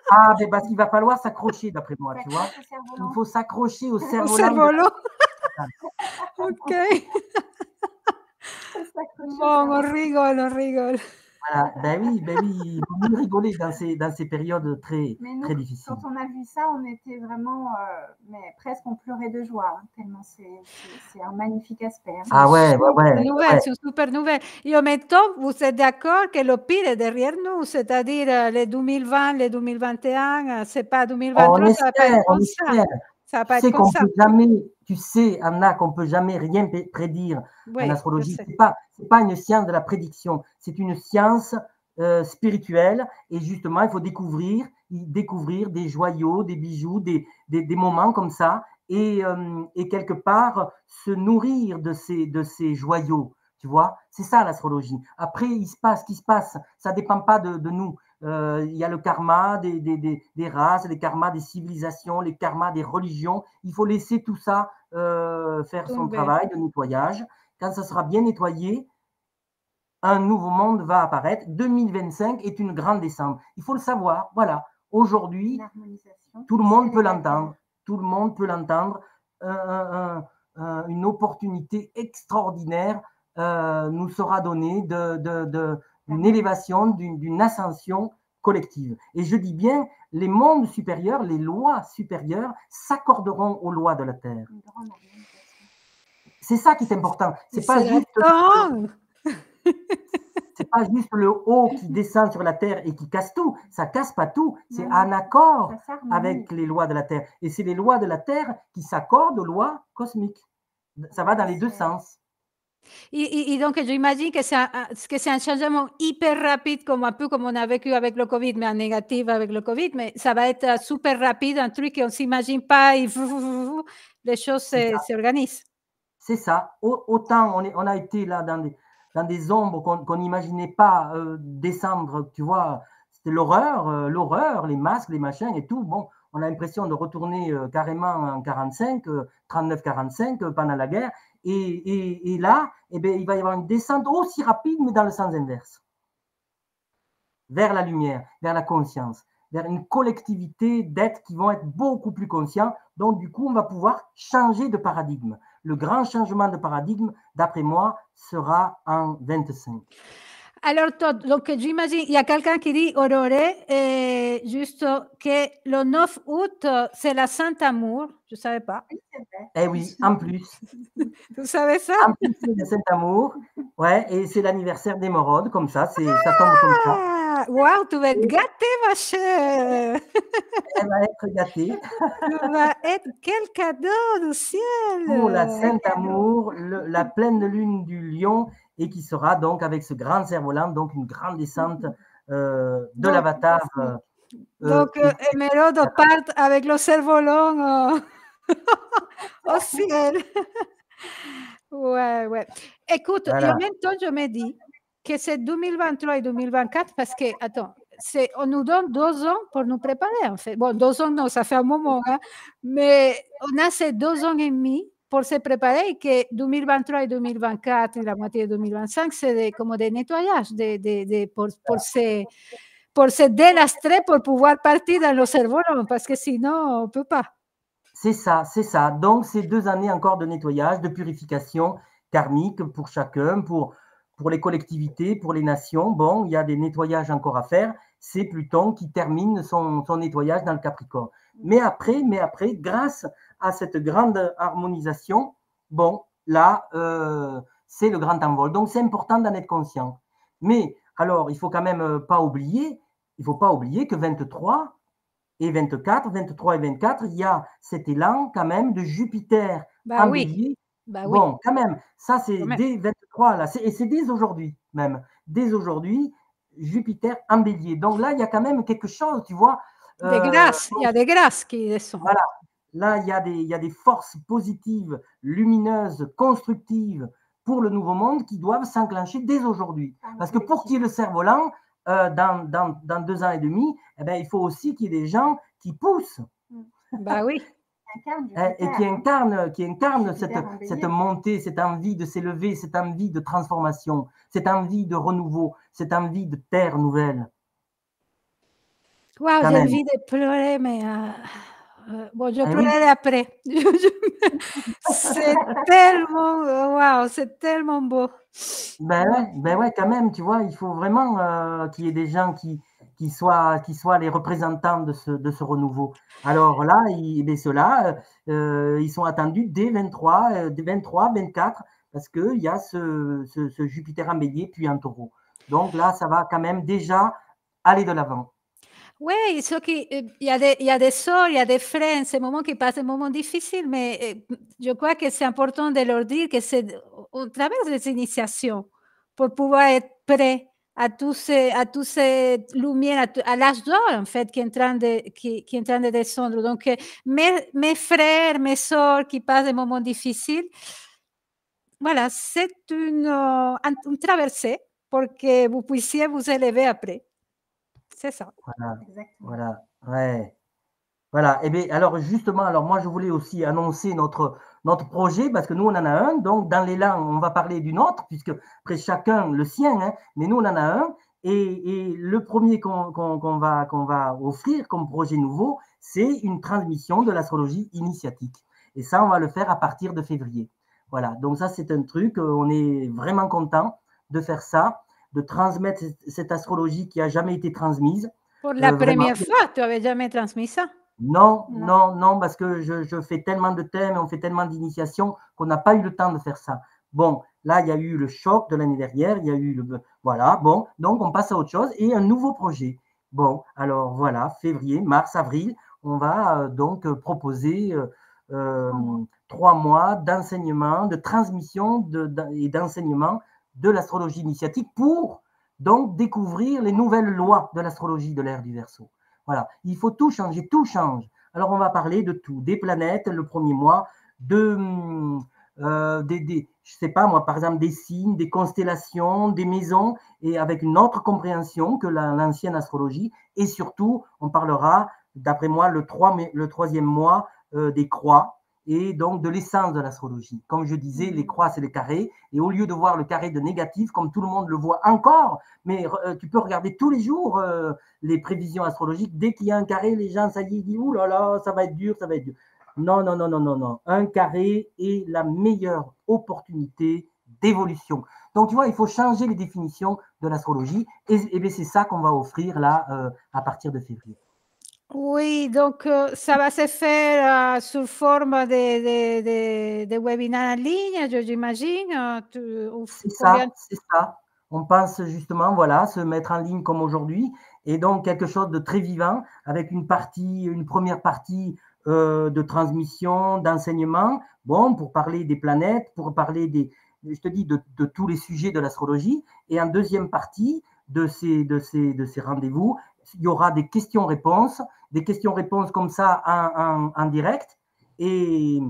Ah, mais parce qu'il va falloir s'accrocher, d'après moi, tu vois. Il faut s'accrocher au cerf-volant. Au cerf-volant. Ok. Bon, on rigole. Voilà, ben oui, il faut mieux rigoler dans ces périodes très difficiles. Quand on a vu ça, on était vraiment, mais presque on pleurait de joie, hein, tellement c'est un magnifique aspect. Hein. Ah ouais. C'est une super nouvelle. Et en même temps, vous êtes d'accord que le pire est derrière nous, c'est-à-dire les 2020, les 2021, c'est pas 2023, ça va pas être comme ça. Ça va pas être comme ça. Tu sais, Anna, qu'on peut jamais rien prédire en astrologie. C'est pas une science de la prédiction, c'est une science spirituelle. Et justement, il faut découvrir des joyaux, des bijoux, des moments comme ça, et quelque part se nourrir de ces joyaux. Tu vois, c'est ça l'astrologie. Après, il se passe ce qui se passe. Ça dépend pas de nous. Il y a le karma des races, les karmas des civilisations, les karmas des religions. Il faut laisser tout ça faire son travail de nettoyage. Quand ça sera bien nettoyé, un nouveau monde va apparaître. 2025 est une grande descente. Il faut le savoir. Voilà. Aujourd'hui, tout le monde peut l'entendre. Tout le monde peut l'entendre. Une opportunité extraordinaire nous sera donnée d'une élévation, d'une ascension collective. Et je dis bien, les mondes supérieurs, les lois supérieures s'accorderont aux lois de la Terre. C'est ça qui est important. C'est pas juste le haut qui descend sur la Terre et qui casse tout. Ça casse pas tout. C'est en accord avec les lois de la Terre. Et c'est les lois de la Terre qui s'accordent aux lois cosmiques. Ça va dans les deux sens. Et donc, j'imagine que c'est un changement hyper rapide, un peu comme on a vécu avec le Covid, mais en négatif avec le Covid, mais ça va être super rapide, un truc qu'on ne s'imagine pas, et les choses s'organisent. C'est ça. Autant on a été là dans des ombres qu'on n'imaginait pas descendre, tu vois, c'était l'horreur, les masques, les machins et tout. Bon, on a l'impression de retourner carrément en 45, 39-45 pendant la guerre. Et là, eh bien, il va y avoir une descente aussi rapide, mais dans le sens inverse. Vers la lumière, vers la conscience, vers une collectivité d'êtres qui vont être beaucoup plus conscients. Donc, du coup, on va pouvoir changer de paradigme. Le grand changement de paradigme, d'après moi, sera en 25. Alors, donc, j'imagine, il y a quelqu'un qui dit, Aurore, juste que le 9 août, c'est la Saint-Amour. Je ne savais pas. Eh oui, en plus. Vous savez ça? En plus, c'est le Saint-Amour. Ouais, et c'est l'anniversaire d'Émeraude, comme ça, ça tombe comme ça. Waouh, tu vas être gâtée, ma chère. Elle va être gâtée. Tu vas être quel cadeau du ciel. Pour la Saint-Amour, la pleine lune du Lion, et qui sera donc avec ce grand cerf-volant, donc une grande descente de l'avatar. Donc, Émeraude part avec le cerf-volant au ciel. Ouais. Écoute, voilà. Et en même temps, je me dis que c'est 2023 et 2024 parce que, attends, on nous donne 2 ans pour nous préparer, en fait. Bon, 2 ans, non, ça fait un moment, hein, mais on a ces 2 ans et demi pour se préparer et que 2023 et 2024 et la moitié de 2025, c'est comme des nettoyages pour se délastrer, pour pouvoir partir dans le cerf-volant, parce que sinon, on ne peut pas. C'est ça. Donc, c'est 2 années encore de nettoyage, de purification karmique pour chacun, pour pour les collectivités, pour les nations, bon, il y a des nettoyages encore à faire. C'est Pluton qui termine son nettoyage dans le Capricorne. Mais après, grâce à cette grande harmonisation, bon, là, c'est le grand envol. Donc, c'est important d'en être conscient. Mais, alors, il faut quand même pas oublier, que 23 et 24, 23 et 24, il y a cet élan quand même de Jupiter en Bélier. Bon, quand même, ça c'est dès 23, là, et c'est dès aujourd'hui même. Dès aujourd'hui, Jupiter en Bélier. Donc là, il y a quand même quelque chose, tu vois. Des grâces, il y a des grâces qui descendent. Voilà, là, il y a des forces positives, lumineuses, constructives pour le nouveau monde qui doivent s'enclencher dès aujourd'hui. Parce que pour qu'il y ait le cerf-volant, dans 2 ans et demi, eh ben, il faut aussi qu'il y ait des gens qui poussent. Bah oui. Et qui incarnent cette montée, cette envie de s'élever, cette envie de transformation, cette envie de renouveau, cette envie de terre nouvelle. Wow, j'ai envie de pleurer, mais bon, je pleurerai après. C'est tellement, wow, c'est tellement beau. Ben ouais, quand même, tu vois, il faut vraiment qu'il y ait des gens qui soient les représentants de ce renouveau. Alors là, ceux-là, ils sont attendus dès 23, 24, parce qu'il y a ce Jupiter en Bélier, puis en Taureau. Donc là, ça va quand même déjà aller de l'avant. Oui, sauf qu'il y a des sorts, il y a des freins, ces moments qui passent des moments difficiles, mais je crois que c'est important de leur dire que c'est au travers des initiations pour pouvoir être prêt à tous ces lumières, à l'âge d'or, en fait, qui est en train de descendre. Donc, mes frères, mes sœurs qui passent des moments difficiles, voilà, c'est une traversée pour que vous puissiez vous élever après. C'est ça. Voilà, ouais. Voilà, et bien, alors justement, moi je voulais aussi annoncer notre projet, parce que nous on en a un, donc dans l'élan on va parler d'une autre, puisque après chacun le sien, hein, mais nous on en a un, et le premier qu'on va offrir comme projet nouveau, c'est une transmission de l'astrologie initiatique. Et ça, on va le faire à partir de février. Voilà, donc ça c'est un truc, on est vraiment content de faire ça, de transmettre cette astrologie qui n'a jamais été transmise. Pour la première fois, tu n'avais jamais transmis ça? Non, parce que je fais tellement de thèmes, on fait tellement d'initiations qu'on n'a pas eu le temps de faire ça. Bon, là, il y a eu le choc de l'année dernière, il y a eu voilà, bon, donc on passe à autre chose et un nouveau projet. Bon, alors voilà, février, mars, avril, on va donc proposer 3 mois d'enseignement, de transmission et d'enseignement de l'astrologie initiatique pour donc découvrir les nouvelles lois de l'astrologie de l'ère du Verseau. Voilà, il faut tout changer, tout change. Alors, on va parler de tout, des planètes le premier mois, je sais pas moi, par exemple, des signes, des constellations, des maisons, et avec une autre compréhension que l'ancienne astrologie. Et surtout, on parlera, d'après moi, le 3e mois des croix, et donc de l'essence de l'astrologie. Comme je disais, les croix, c'est les carrés, et au lieu de voir le carré de négatif, comme tout le monde le voit encore, mais tu peux regarder tous les jours les prévisions astrologiques, dès qu'il y a un carré, les gens, ça y est, ils disent, ouh là là, ça va être dur, ça va être dur. Non. Un carré est la meilleure opportunité d'évolution. Donc, tu vois, il faut changer les définitions de l'astrologie, et bien, c'est ça qu'on va offrir là à partir de février. Oui, donc ça va se faire sous forme de webinaires en ligne, j'imagine. C'est ça. On pense justement, voilà, se mettre en ligne comme aujourd'hui, et donc quelque chose de très vivant, avec une première partie de transmission, d'enseignement, bon, pour parler des planètes, pour parler je te dis, de tous les sujets de l'astrologie, et en deuxième partie de ces rendez-vous, il y aura des questions-réponses comme ça en direct, et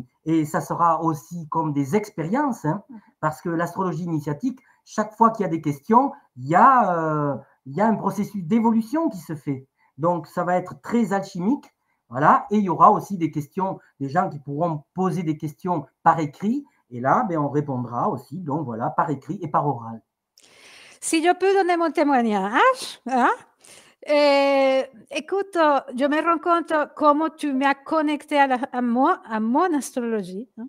ça sera aussi comme des expériences, hein, parce que l'astrologie initiatique, chaque fois qu'il y a des questions, il y a un processus d'évolution qui se fait. Donc, ça va être très alchimique. Voilà. Et il y aura aussi des questions, des gens qui pourront poser des questions par écrit. Et là, ben, on répondra aussi, donc voilà, par écrit et par oral. Si je peux donner mon témoignage, hein? Écoute, je me rends compte comment tu m'as connecté à mon astrologie. Hein?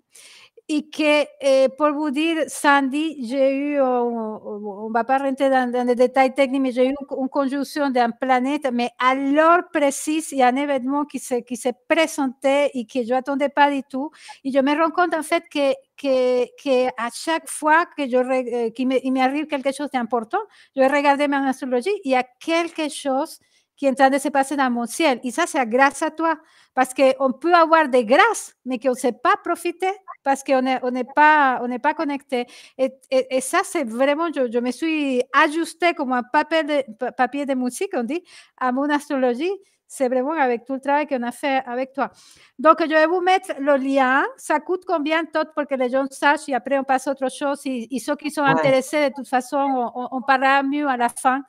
et que, pour vous dire, samedi, j'ai eu, on ne va pas rentrer dans les détails techniques, mais j'ai eu une conjonction d'une planète, mais à l'heure précise, il y a un événement qui s'est présenté et que je n'attendais pas du tout. Et je me rends compte, en fait, que à chaque fois qu'il m'arrive quelque chose d'important, je vais regarder mon astrologie, il y a quelque chose qui est en train de se passer dans mon ciel. Et ça, c'est grâce à toi. Parce qu'on peut avoir des grâces, mais qu'on ne sait pas profiter parce qu'on n'est pas connecté. Et ça, c'est vraiment, je me suis ajustée comme un papier de musique, on dit, à mon astrologie. C'est vraiment avec tout le travail qu'on a fait avec toi. Donc, je vais vous mettre le lien. Ça coûte combien tout pour que les gens sachent et après on passe à autre chose. Et ceux qui sont intéressés, de toute façon, on parlera mieux à la fin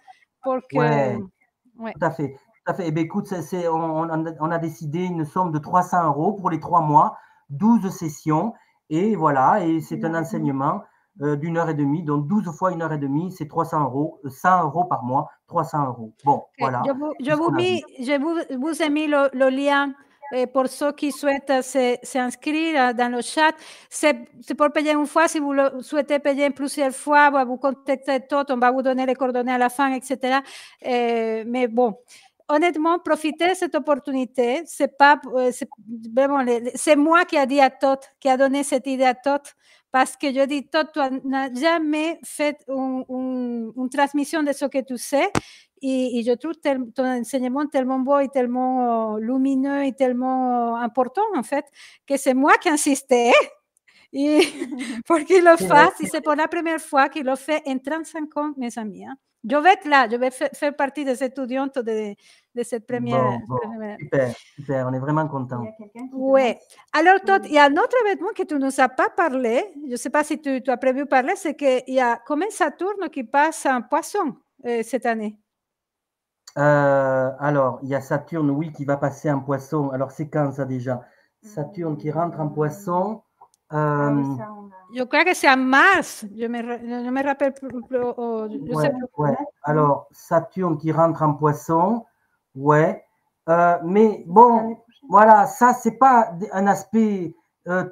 pour que... Ouais. Tout à fait. Tout à fait. Eh bien, écoute, on a décidé une somme de 300 € pour les 3 mois, 12 sessions. Et voilà, et c'est un enseignement d'une heure et demie. Donc, 12 fois 1 heure et demie, c'est 300 €, 100 € par mois, 300 €. Bon, voilà. Je vous ai mis le lien pour ceux qui souhaitent s'inscrire dans le chat. C'est pour payer une fois. Si vous le souhaitez payer plusieurs fois, vous contactez tout, on va vous donner les coordonnées à la fin, etc. Mais bon, honnêtement, profitez de cette opportunité. C'est moi qui a dit à Todd, qui a donné cette idée à Todd, parce que je dis, Todd, tu n'as jamais fait une transmission de ce que tu sais. Et je trouve ton enseignement tellement beau et tellement lumineux et tellement important, en fait, que c'est moi qui insistais pour qu'il le fasse. Et c'est pour la première fois qu'il le fait en 35 ans, mes amis. Hein. Je vais être là, je vais faire partie de cette étudiante de cette première. Super, super, on est vraiment contents. Oui. Alors, Todd, il y a un autre événement que tu ne nous as pas parlé. Je ne sais pas si tu as prévu parler, c'est qu'il y a comme un Saturne qui passe en Poisson cette année. Alors, il y a Saturne, oui, qui va passer en Poisson. Alors, c'est quand ça déjà? Saturne qui rentre en Poisson. Je crois que c'est en mars. Je me rappelle plus. Ouais. Alors, Saturne qui rentre en Poisson. Ouais. Mais bon, voilà, ça, c'est pas un aspect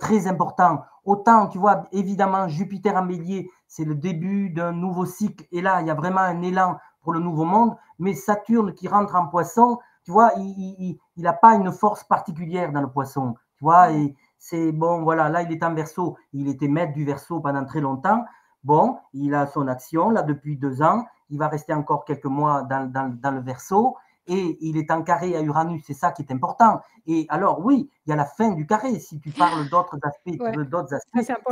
très important. Autant, tu vois, évidemment, Jupiter en Bélier, c'est le début d'un nouveau cycle. Et là, il y a vraiment un élan pour le nouveau monde. Mais Saturne qui rentre en Poisson, tu vois, il n'a pas une force particulière dans le Poisson. Tu vois, et c'est bon, voilà, là, il est en Verseau. Il était maître du Verseau pendant très longtemps. Bon, il a son action, là, depuis 2 ans. Il va rester encore quelques mois dans le Verseau. Et il est en carré à Uranus, c'est ça qui est important. Et alors, oui, il y a la fin du carré. Si tu parles d'autres aspects,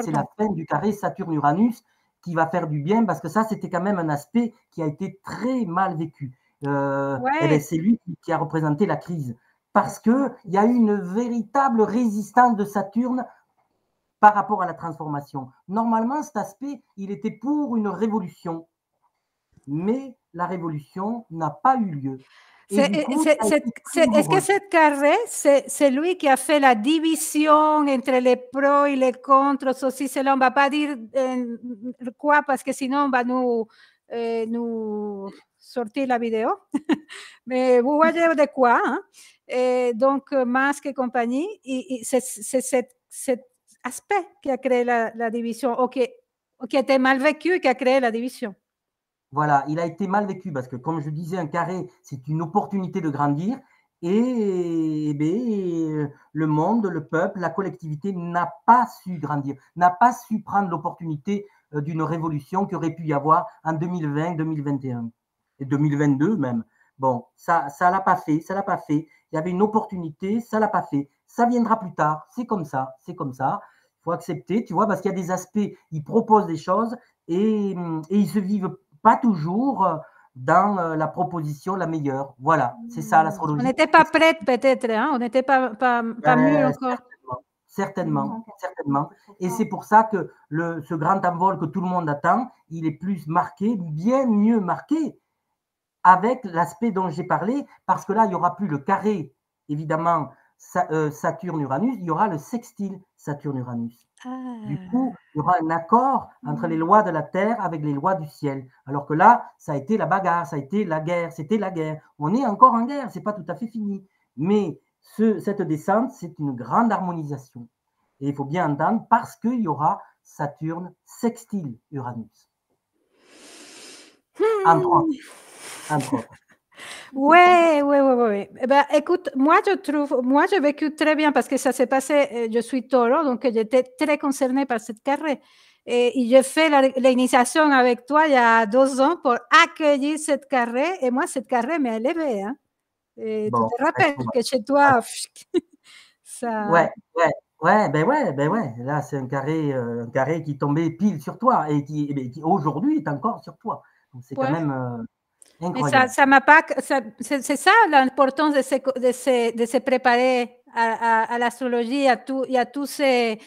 c'est la fin du carré Saturne-Uranus qui va faire du bien, parce que ça, c'était quand même un aspect qui a été très mal vécu. C'est lui qui a représenté la crise. Parce qu'il y a eu une véritable résistance de Saturne par rapport à la transformation. Normalement, cet aspect, il était pour une révolution. Mais la révolution n'a pas eu lieu. Est-ce que cette carré, c'est lui qui a fait la division entre les pros et les contre, ceci, cela, on ne va pas dire quoi, parce que sinon on va nous sortir la vidéo. Mais vous voyez de quoi, hein? Donc, Musk et compagnie, c'est cet aspect qui a créé la division, ou qui a été mal vécu et qui a créé la division. Voilà, il a été mal vécu parce que, comme je disais, un carré, c'est une opportunité de grandir et le monde, le peuple, la collectivité n'a pas su grandir, n'a pas su prendre l'opportunité d'une révolution qui aurait pu y avoir en 2020, 2021 et 2022 même. Bon, ça l'a pas fait, ça l'a pas fait. Il y avait une opportunité, ça l'a pas fait. Ça viendra plus tard, c'est comme ça, c'est comme ça. Il faut accepter, tu vois, parce qu'il y a des aspects, ils proposent des choses et ils se vivent pas toujours dans la proposition la meilleure. Voilà, c'est ça l'astrologie. On n'était pas prête peut-être, hein? On n'était pas mûr encore. Certainement. Et c'est pour ça que ce grand envol que tout le monde attend, il est plus marqué, bien mieux marqué, avec l'aspect dont j'ai parlé, parce que là, il n'y aura plus le carré, évidemment, Saturne-Uranus, il y aura le sextile Saturne-Uranus. Du coup, il y aura un accord entre les lois de la Terre avec les lois du ciel. Alors que là, ça a été la bagarre, ça a été la guerre, c'était la guerre. On est encore en guerre, c'est pas tout à fait fini. Mais cette descente, c'est une grande harmonisation. Et il faut bien entendre parce qu'il y aura Saturne sextile Uranus. Entre autres. Entre autres. Ouais, ouais, ouais, ouais. Eh ben, écoute, moi, j'ai vécu très bien parce que ça s'est passé, je suis taureau, donc j'étais très concernée par cette carré. Et j'ai fait l'initiation avec toi il y a 2 ans pour accueillir cette carré. Et moi, cette carré m'a élevée. Hein. Et Bon, tu te rappelles que chez toi, ça. Ouais, ben ouais. Là, c'est un carré qui tombait pile sur toi et qui aujourd'hui est encore sur toi. Donc, c'est quand Ouais. même Mais incroyable. ça m'a pas. C'est ça l'importance de se préparer à l'astrologie, à tous ces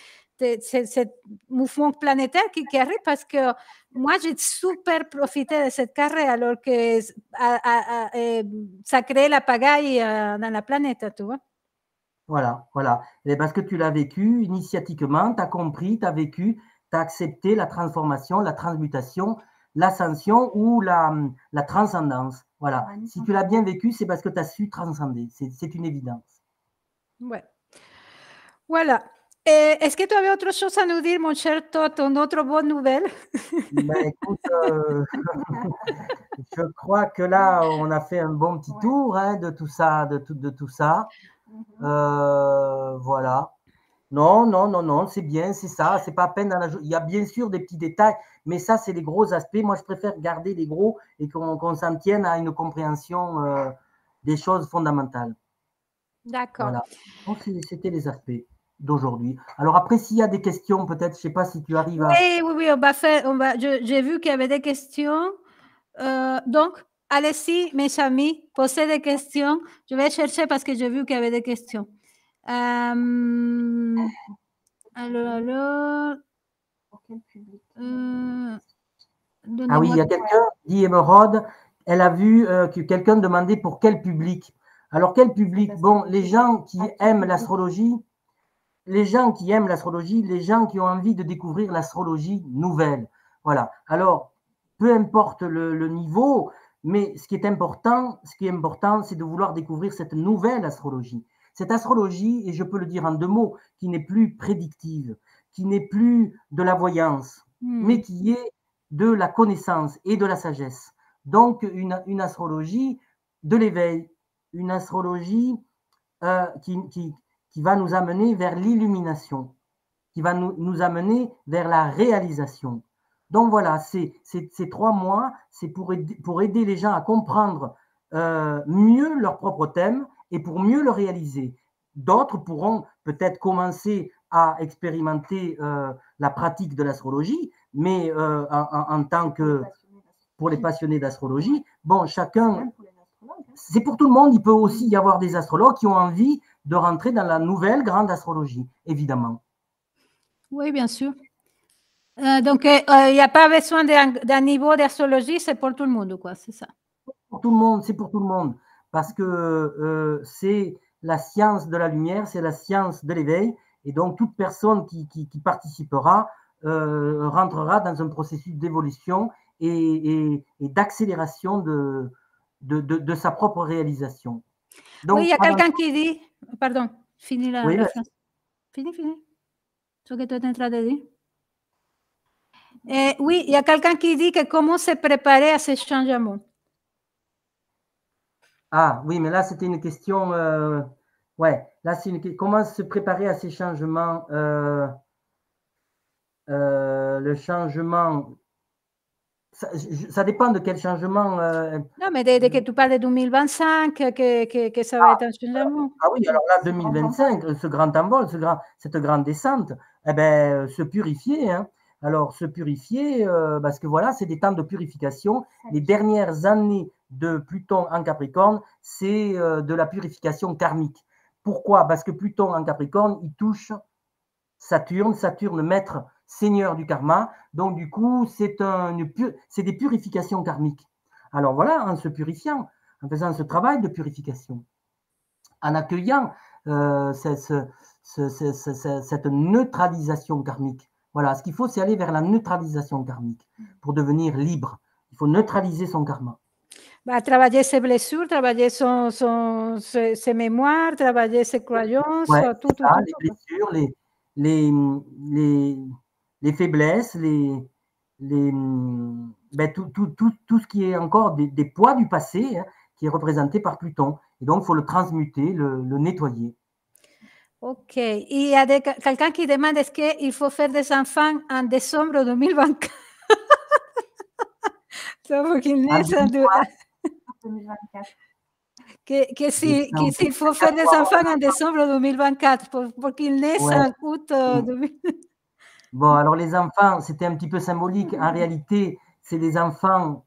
mouvements planétaires qui arrivent parce que moi, j'ai super profité de cette carré alors que ça crée la pagaille dans la planète, tu vois. Voilà. Et parce que tu l'as vécu initiatiquement, tu as compris, tu as vécu, tu as accepté la transformation, la transmutation, l'ascension ou la transcendance. Voilà. Si tu l'as bien vécu, c'est parce que tu as su transcender. C'est une évidence. Ouais. Voilà. Est-ce que tu avais autre chose à nous dire, mon cher Toto, une autre bonne nouvelle? Ben, écoute, je crois que là, on a fait un bon petit tour hein, de tout ça, de tout ça. Voilà. Non, c'est bien, c'est ça. C'est pas à peine dans la. Il y a bien sûr des petits détails, mais ça, c'est les gros aspects. Moi, je préfère garder les gros et qu'on s'en tienne à une compréhension des choses fondamentales. D'accord. Voilà. Donc, c'était les aspects d'aujourd'hui. Alors après, s'il y a des questions, peut-être, je sais pas si tu arrives à. Oui, on va faire. J'ai vu qu'il y avait des questions. Donc, allez-y, mes amis, posez des questions. Je vais chercher parce que j'ai vu qu'il y avait des questions. Alors. Pour quel public Ah oui, il y a quelqu'un, dit Émeraude, elle a vu que quelqu'un demandait pour quel public. Alors, quel public? Bon, les gens qui aiment l'astrologie, les gens qui aiment l'astrologie, les gens qui ont envie de découvrir l'astrologie nouvelle. Voilà. Alors, peu importe le niveau, mais ce qui est important, c'est de vouloir découvrir cette nouvelle astrologie. Cette astrologie, et je peux le dire en 2 mots, qui n'est plus prédictive, qui n'est plus de la voyance, mais qui est de la connaissance et de la sagesse. Donc, une astrologie de l'éveil, une astrologie qui va nous amener vers l'illumination, qui va nous amener vers la réalisation. Donc voilà, ces 3 mois, c'est pour aider les gens à comprendre mieux leur propre thème et pour mieux le réaliser. D'autres pourront peut-être commencer à expérimenter la pratique de l'astrologie, mais en tant que pour les passionnés d'astrologie, bon, chacun, c'est pour tout le monde. Il peut aussi y avoir des astrologues qui ont envie de rentrer dans la nouvelle grande astrologie, évidemment. Oui, bien sûr. Donc, il n'y a pas besoin d'un niveau d'astrologie, c'est pour tout le monde, quoi, c'est ça? Pour tout le monde, c'est pour tout le monde, parce que c'est la science de la lumière, c'est la science de l'éveil, et donc toute personne qui participera rentrera dans un processus d'évolution et d'accélération de sa propre réalisation. Donc, oui, il y a quelqu'un qui dit, pardon, finis la phrase. Fini. Ce que tu es en train de dire. Oui, il y a quelqu'un qui dit que comment se préparer à ce changement. Ah oui, mais là, c'était une question. Ouais, là, c'est comment se préparer à ces changements. Le changement. Ça dépend de quel changement. Non, mais dès que tu parles de 2025, que ça va être un changement. Ah oui, alors là, 2025, ce grand envol, cette grande descente, eh ben, se purifier. Hein. Alors, se purifier, parce que voilà, c'est des temps de purification. Les dernières années de Pluton en Capricorne, c'est de la purification karmique. Pourquoi? Parce que Pluton en Capricorne, il touche Saturne, maître seigneur du karma. Donc, du coup, c'est des purifications karmiques. Alors voilà, en se purifiant, en faisant ce travail de purification, en accueillant cette neutralisation karmique. Voilà, ce qu'il faut, c'est aller vers la neutralisation karmique pour devenir libre. Il faut neutraliser son karma. Bah, travailler ses blessures, travailler ses mémoires, travailler ses croyances, ouais, tout. Les blessures, les, les faiblesses, tout ce qui est encore des poids du passé, hein, qui est représenté par Pluton. Et donc, il faut le transmuter, le nettoyer. Ok. Il y a quelqu'un qui demande est-ce qu'il faut faire des enfants en décembre 2024 pour qu'ils naissent en 2024. Qu'il faut faire des enfants en décembre 2024 pour qu'ils naissent en août 2024. Bon, alors les enfants, c'était un petit peu symbolique. En réalité, c'est les enfants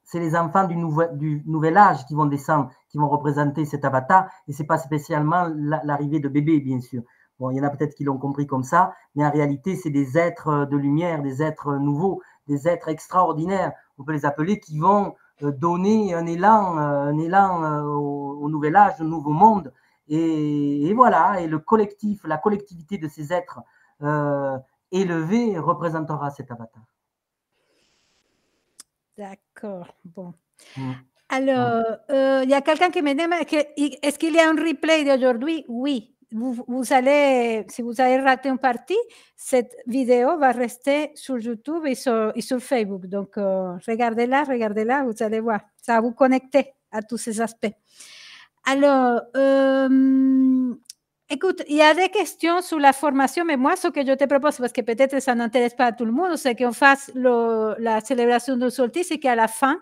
du nouvel âge qui vont descendre, qui vont représenter cet avatar, et c'est pas spécialement l'arrivée de bébés, bien sûr. Bon, il y en a peut-être qui l'ont compris comme ça, mais en réalité, c'est des êtres de lumière, des êtres nouveaux, des êtres extraordinaires, on peut les appeler, qui vont donner un élan au nouvel âge, au nouveau monde. Et voilà, et le collectif, la collectivité de ces êtres élevé représentera cet avatar. D'accord, bon. Alors, il y a quelqu'un qui me demande, est-ce qu'il y a un replay d'aujourd'hui? Oui. Vous allez, si vous avez raté une partie, cette vidéo va rester sur YouTube et sur Facebook. Donc, regardez-la, vous allez voir. Ça va vous connecter à tous ces aspects. Alors, écoute, il y a des questions sur la formation, mais moi, ce que je te propose, parce que peut-être ça n'intéresse pas à tout le monde, c'est qu'on fasse la célébration du solstice et qu'à la fin,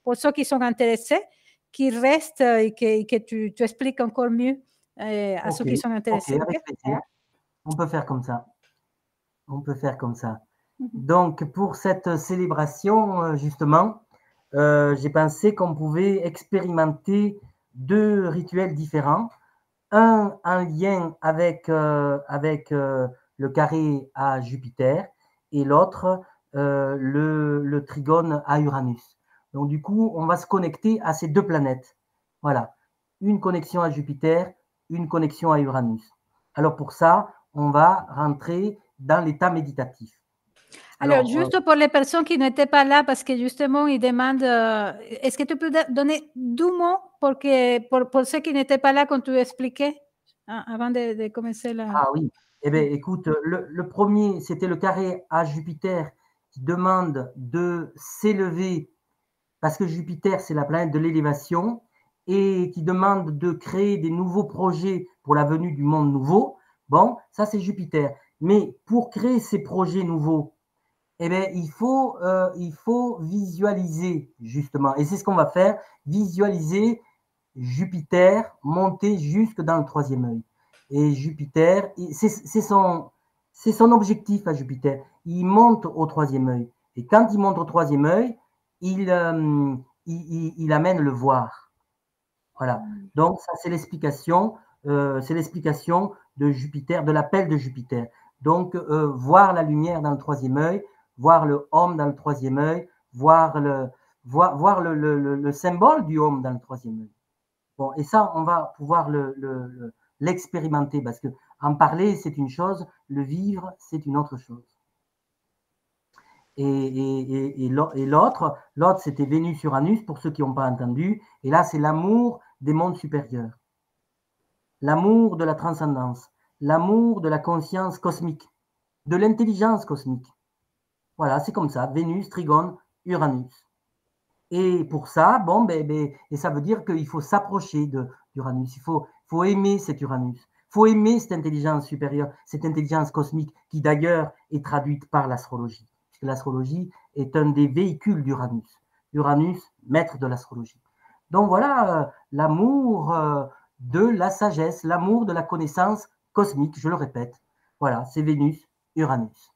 pour ceux qui sont intéressés, qu'ils restent et que tu expliques encore mieux à ceux qui sont intéressés. Ok, avec plaisir. On peut faire comme ça. Donc, pour cette célébration, justement, j'ai pensé qu'on pouvait expérimenter 2 rituels différents. Un en lien avec le carré à Jupiter et l'autre le trigone à Uranus. Donc du coup, on va se connecter à ces 2 planètes. Voilà, une connexion à Jupiter, une connexion à Uranus. Alors pour ça, on va rentrer dans l'état méditatif. Alors, juste pour les personnes qui n'étaient pas là, parce que justement, ils demandent, est-ce que tu peux donner 2 mots pour ceux qui n'étaient pas là quand tu expliquais avant de commencer la... Ah oui, eh bien écoute, le premier, c'était le carré à Jupiter qui demande de s'élever, parce que Jupiter, c'est la planète de l'élévation, et qui demande de créer des nouveaux projets pour la venue du monde nouveau. Bon, ça c'est Jupiter. Mais pour créer ces projets nouveaux, eh bien, il faut visualiser, justement. Et c'est ce qu'on va faire, visualiser Jupiter monter jusque dans le 3e œil. Et Jupiter, c'est son objectif à Jupiter. Il monte au 3e œil. Et quand il monte au 3e œil, il amène le voir. Voilà. Donc, ça, c'est l'explication de Jupiter, de l'appel de Jupiter. Donc, voir la lumière dans le 3e œil, voir le Om dans le 3e œil, voir le symbole du Om dans le 3e œil. Bon, et ça, on va pouvoir l'expérimenter parce que en parler, c'est une chose, le vivre, c'est une autre chose. Et l'autre, c'était Vénus-Uranus, pour ceux qui n'ont pas entendu. Et là, c'est l'amour des mondes supérieurs. L'amour de la transcendance. L'amour de la conscience cosmique. De l'intelligence cosmique. Voilà, c'est comme ça. Vénus, Trigone, Uranus. Et pour ça, et ça veut dire qu'il faut s'approcher d'Uranus. Il faut aimer cet Uranus. Il faut aimer cette intelligence supérieure, cette intelligence cosmique qui d'ailleurs est traduite par l'astrologie. Puisque l'astrologie est un des véhicules d'Uranus. Uranus, maître de l'astrologie. Donc voilà l'amour de la sagesse, l'amour de la connaissance cosmique, je le répète. Voilà, c'est Vénus, Uranus.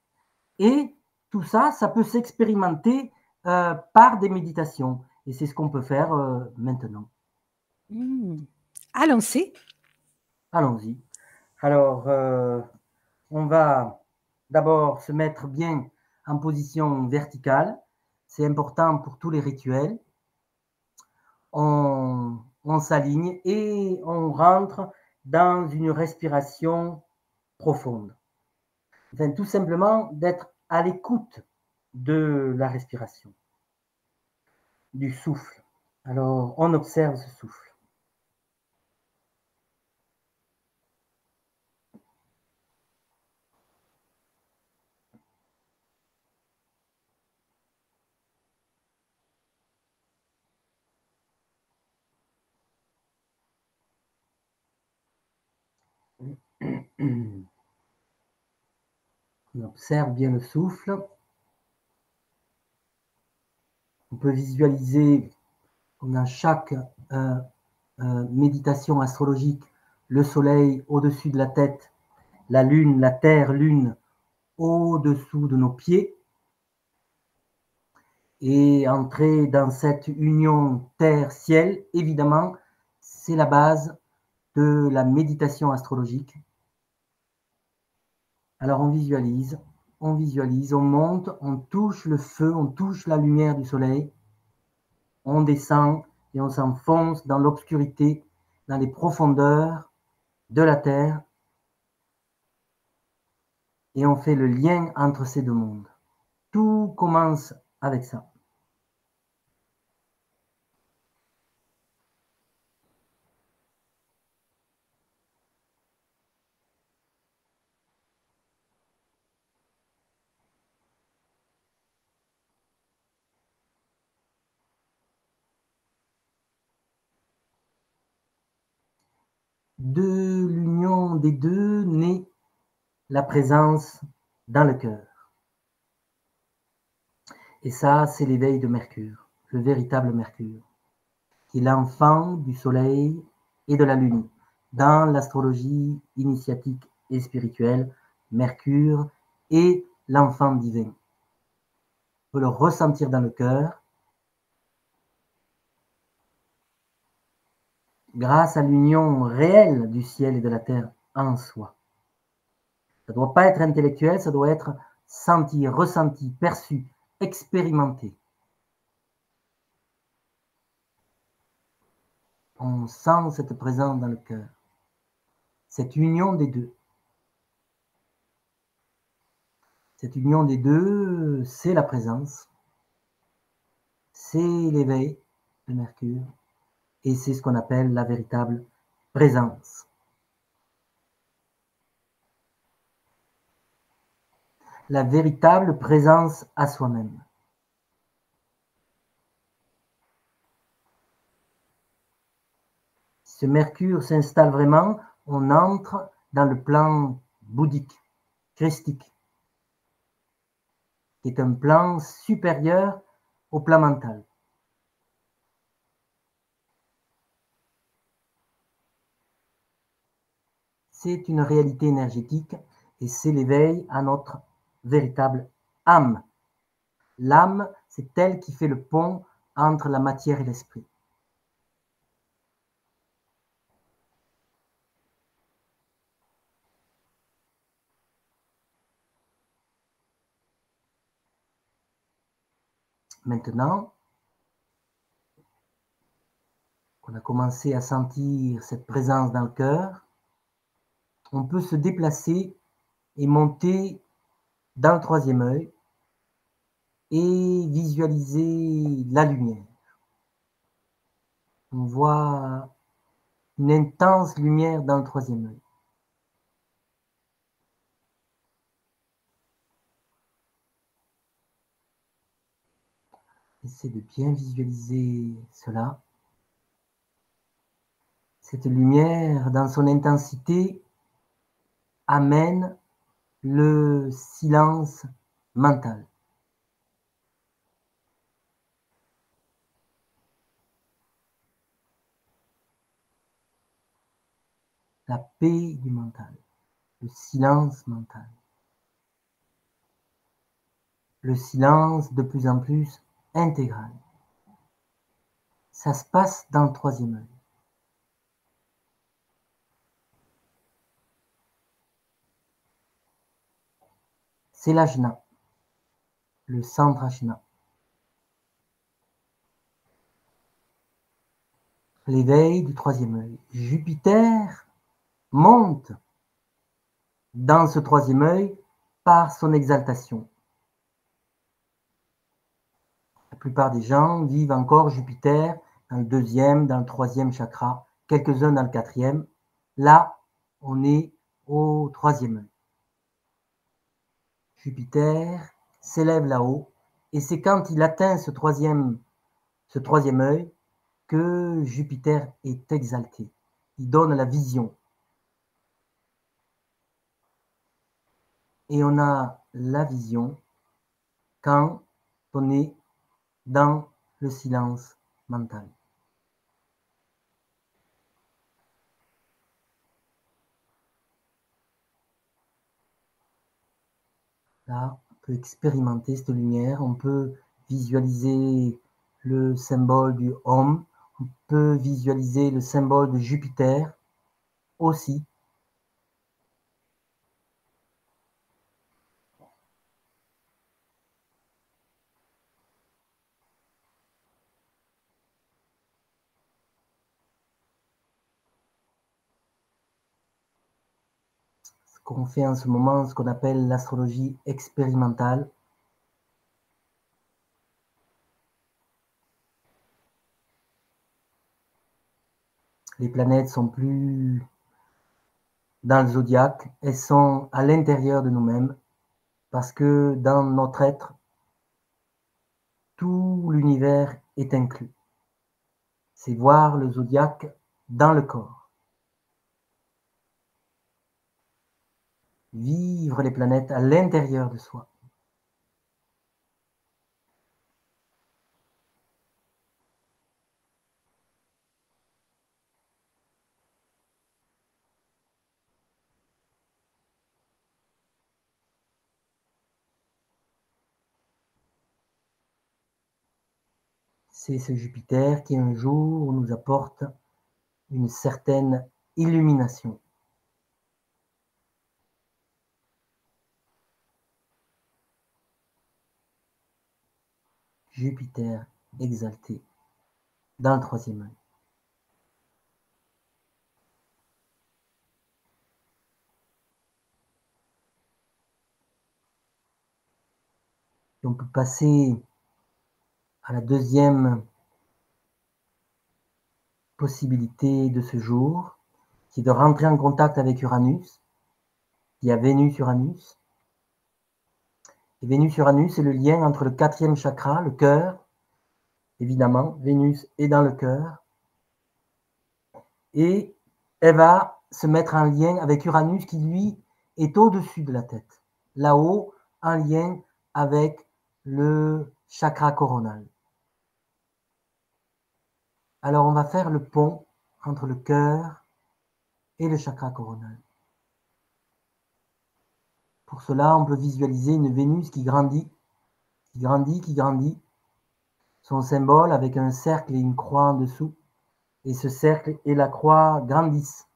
Et tout ça, ça peut s'expérimenter par des méditations. Et c'est ce qu'on peut faire maintenant. Allons-y. Allons-y. Alors, on va d'abord se mettre bien en position verticale. C'est important pour tous les rituels. On s'aligne et on rentre dans une respiration profonde. Enfin, tout simplement d'être à l'écoute de la respiration, du souffle. Alors, on observe ce souffle. On observe bien le souffle. On peut visualiser dans chaque méditation astrologique le soleil au-dessus de la tête, la lune, la terre, lune au-dessous de nos pieds, et entrer dans cette union terre-ciel. Évidemment, c'est la base de la méditation astrologique. Alors on visualise, on monte, on touche le feu, on touche la lumière du soleil, on descend et on s'enfonce dans l'obscurité, dans les profondeurs de la terre, et on fait le lien entre ces deux mondes. Tout commence avec ça. De l'union des deux naît la présence dans le cœur. Et ça, c'est l'éveil de Mercure, le véritable Mercure, qui est l'enfant du soleil et de la lune. Dans l'astrologie initiatique et spirituelle, Mercure est l'enfant divin. On peut le ressentir dans le cœur grâce à l'union réelle du ciel et de la terre en soi. Ça ne doit pas être intellectuel, ça doit être senti, ressenti, perçu, expérimenté. On sent cette présence dans le cœur, cette union des deux. Cette union des deux, c'est la présence, c'est l'éveil de Mercure, et c'est ce qu'on appelle la véritable présence. La véritable présence à soi-même. Si ce Mercure s'installe vraiment, on entre dans le plan bouddhique, christique, qui est un plan supérieur au plan mental. C'est une réalité énergétique et c'est l'éveil à notre véritable âme. L'âme, c'est elle qui fait le pont entre la matière et l'esprit. Maintenant qu'on a commencé à sentir cette présence dans le cœur, on peut se déplacer et monter dans le troisième œil et visualiser la lumière. On voit une intense lumière dans le troisième œil. Essayez de bien visualiser cela. Cette lumière, dans son intensité, amène le silence mental. La paix du mental, le silence mental. Le silence de plus en plus intégral. Ça se passe dans le troisième œil. C'est l'ajna, le centre ajna. L'éveil du troisième œil. Jupiter monte dans ce troisième œil par son exaltation. La plupart des gens vivent encore Jupiter dans le deuxième, dans le troisième chakra, quelques-uns dans le quatrième. Là, on est au troisième œil. Jupiter s'élève là-haut et c'est quand il atteint ce troisième œil que Jupiter est exalté. Il donne la vision. et on a la vision quand on est dans le silence mental. Là, on peut expérimenter cette lumière, on peut visualiser le symbole du Om, on peut visualiser le symbole de Jupiter aussi. Ce qu'on fait en ce moment, ce qu'on appelle l'astrologie expérimentale. Les planètes sont plus dans le zodiaque, elles sont à l'intérieur de nous-mêmes, parce que dans notre être, tout l'univers est inclus. C'est voir le zodiaque dans le corps. Vivre les planètes à l'intérieur de soi. C'est ce Jupiter qui un jour nous apporte une certaine illumination. Jupiter exalté dans le troisième œil. Et on peut passer à la deuxième possibilité de ce jour, qui est de rentrer en contact avec Uranus. Il y a Vénus-Uranus. Et Vénus-Uranus, c'est le lien entre le quatrième chakra, le cœur. Évidemment, Vénus est dans le cœur. Et elle va se mettre en lien avec Uranus qui, lui, est au-dessus de la tête. Là-haut, en lien avec le chakra coronal. Alors, on va faire le pont entre le cœur et le chakra coronal. Pour cela, on peut visualiser une Vénus qui grandit, qui grandit, qui grandit. Son symbole avec un cercle et une croix en dessous. Et ce cercle et la croix grandissent.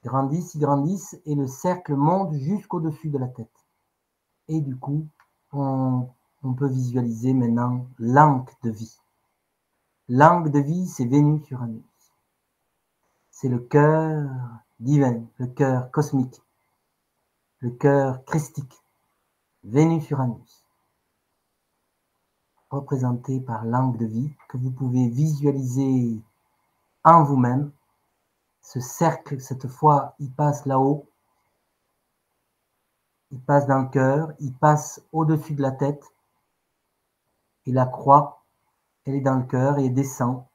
Grandissent, ils grandissent, et le cercle monte jusqu'au-dessus de la tête. Et du coup, on peut visualiser maintenant l'anque de vie. L'anque de vie, c'est Vénus-Uranus. C'est le cœur divin, le cœur cosmique, le cœur christique. Vénus-Uranus, représenté par l'angle de vie que vous pouvez visualiser en vous-même. Ce cercle, cette fois, il passe là-haut, il passe dans le cœur, il passe au-dessus de la tête, et la croix, elle est dans le cœur et descend.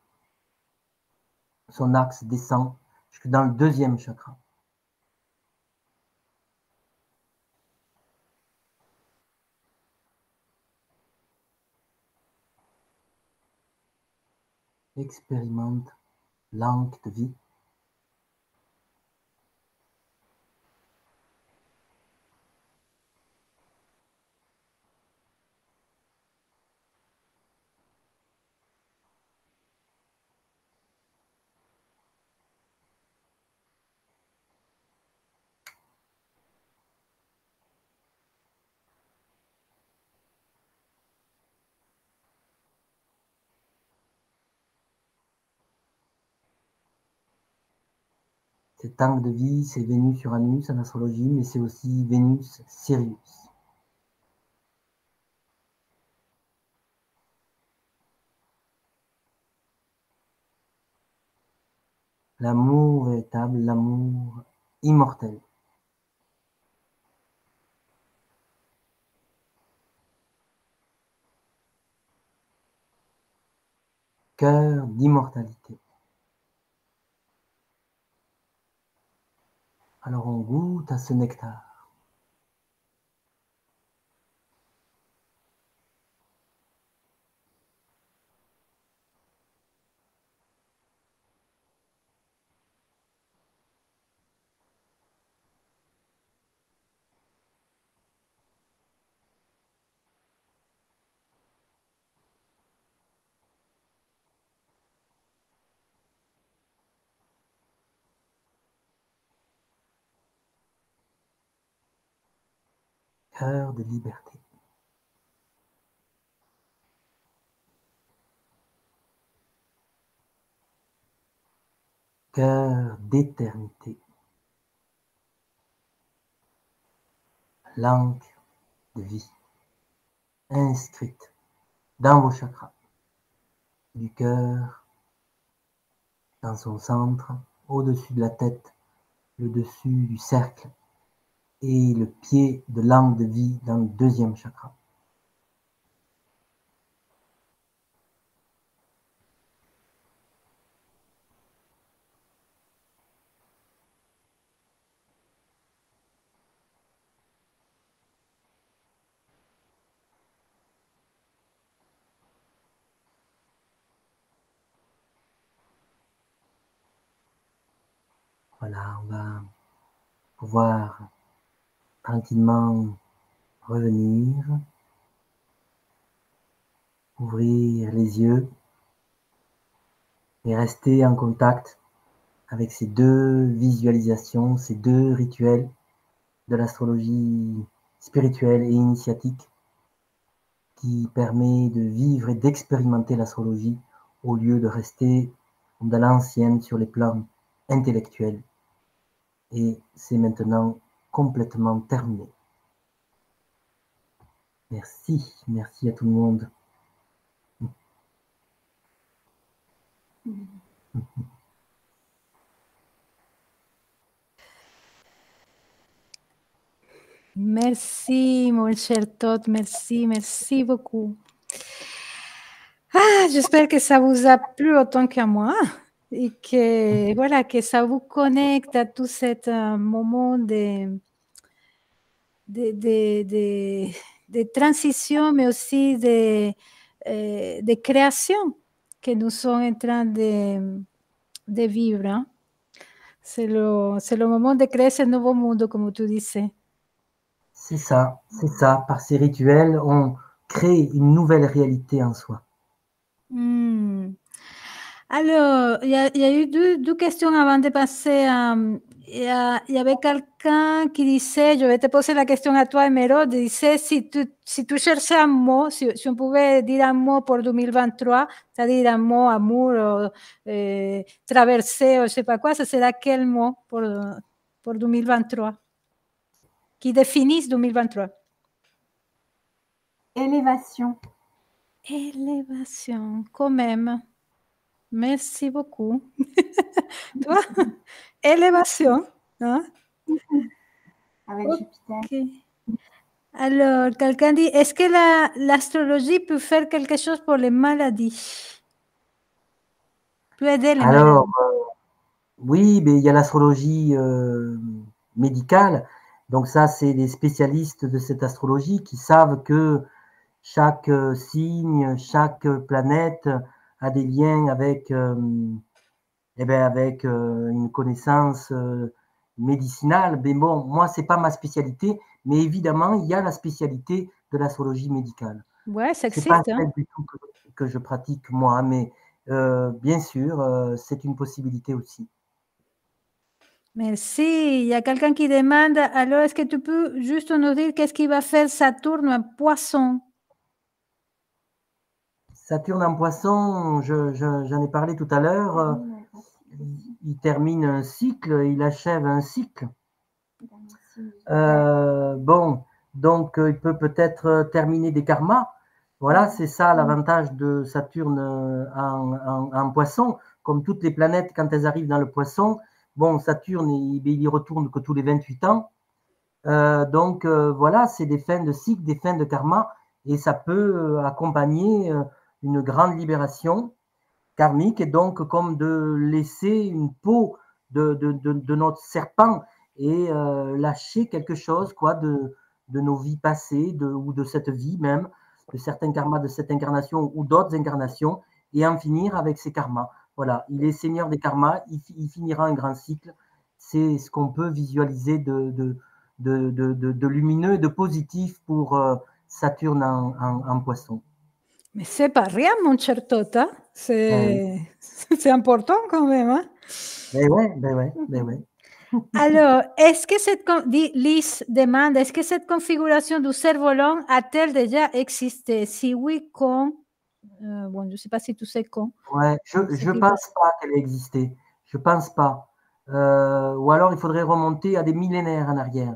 Son axe descend jusque dans le deuxième chakra. Expérimente l'angle de vie. Cet angle de vie, c'est Vénus-Uranus en astrologie, mais c'est aussi Vénus-Sirius. L'amour véritable, l'amour immortel. Cœur d'immortalité. Alors on goûte à ce nectar. cœur de liberté. Cœur d'éternité. Langue de vie inscrite dans vos chakras. Du cœur, dans son centre, au-dessus de la tête, le dessus du cercle et le pied de langue de vie dans le deuxième chakra. Voilà, on va pouvoir tranquillement revenir, ouvrir les yeux et rester en contact avec ces deux visualisations, ces deux rituels de l'astrologie spirituelle et initiatique qui permet de vivre et d'expérimenter l'astrologie au lieu de rester dans l'ancienne sur les plans intellectuels. Et c'est maintenant complètement terminé. Merci, merci à tout le monde. Merci, mon cher Todd, merci beaucoup. Ah, j'espère que ça vous a plu autant qu'à moi et que, voilà, que ça vous connecte à tout cet moment de transition, mais aussi de création que nous sommes en train de vivre. Hein? C'est le moment de créer ce nouveau monde, comme tu disais. C'est ça. Par ces rituels, on crée une nouvelle réalité en soi. Alors, il y a eu deux questions avant de passer à... Il y avait quelqu'un qui disait, je vais te poser la question à toi, Emeraude, disait si tu cherchais un mot, si on pouvait dire un mot pour 2023, c'est-à-dire un mot, amour, traversée, ou je ne sais pas quoi, ce sera quel mot pour 2023 qui définisse 2023? Élévation. Élévation, quand même. Merci beaucoup. Toi, élévation. Hein? Avec Jupiter. Okay. Alors, quelqu'un dit, est-ce que l'astrologie peut faire quelque chose pour les maladies? Peut aider les maladies? Oui, mais il y a l'astrologie médicale. Donc ça, c'est des spécialistes de cette astrologie qui savent que chaque signe, chaque planète a des liens avec, avec une connaissance médicinale. Mais bon, moi, c'est pas ma spécialité, mais évidemment, il y a la spécialité de l'astrologie médicale. Ouais, ça existe. C'est pas celle du tout que je pratique moi, mais bien sûr, c'est une possibilité aussi. Merci. Il y a quelqu'un qui demande, alors est-ce que tu peux juste nous dire qu'est-ce qui va faire Saturne en Poisson? Saturne en Poisson, j'en ai parlé tout à l'heure. Il termine un cycle, il achève un cycle. Bon, donc il peut peut-être terminer des karmas. Voilà, c'est ça l'avantage de Saturne en Poisson. Comme toutes les planètes, quand elles arrivent dans le Poisson, bon, Saturne, il y retourne que tous les 28 ans. Donc voilà, c'est des fins de cycle, des fins de karma, et ça peut accompagner une grande libération karmique, et donc comme de laisser une peau de notre serpent et lâcher quelque chose quoi, de nos vies passées ou de cette vie même, de certains karmas de cette incarnation ou d'autres incarnations, et en finir avec ces karmas. Voilà, il est seigneur des karmas, il finira un grand cycle. C'est ce qu'on peut visualiser de lumineux et de positif pour Saturne en Poisson. Mais c'est pas rien, mon cher Tota. C'est important quand même. Hein? Ben ouais. Alors, est-ce que Lise demande, est-ce que cette configuration du cerf-volant a-t-elle déjà existé? Si oui, quand? Bon, je ne sais pas si tu sais quand. Ouais, je ne pense pas qu'elle ait existé. Je ne pense pas. Ou alors, il faudrait remonter à des millénaires en arrière.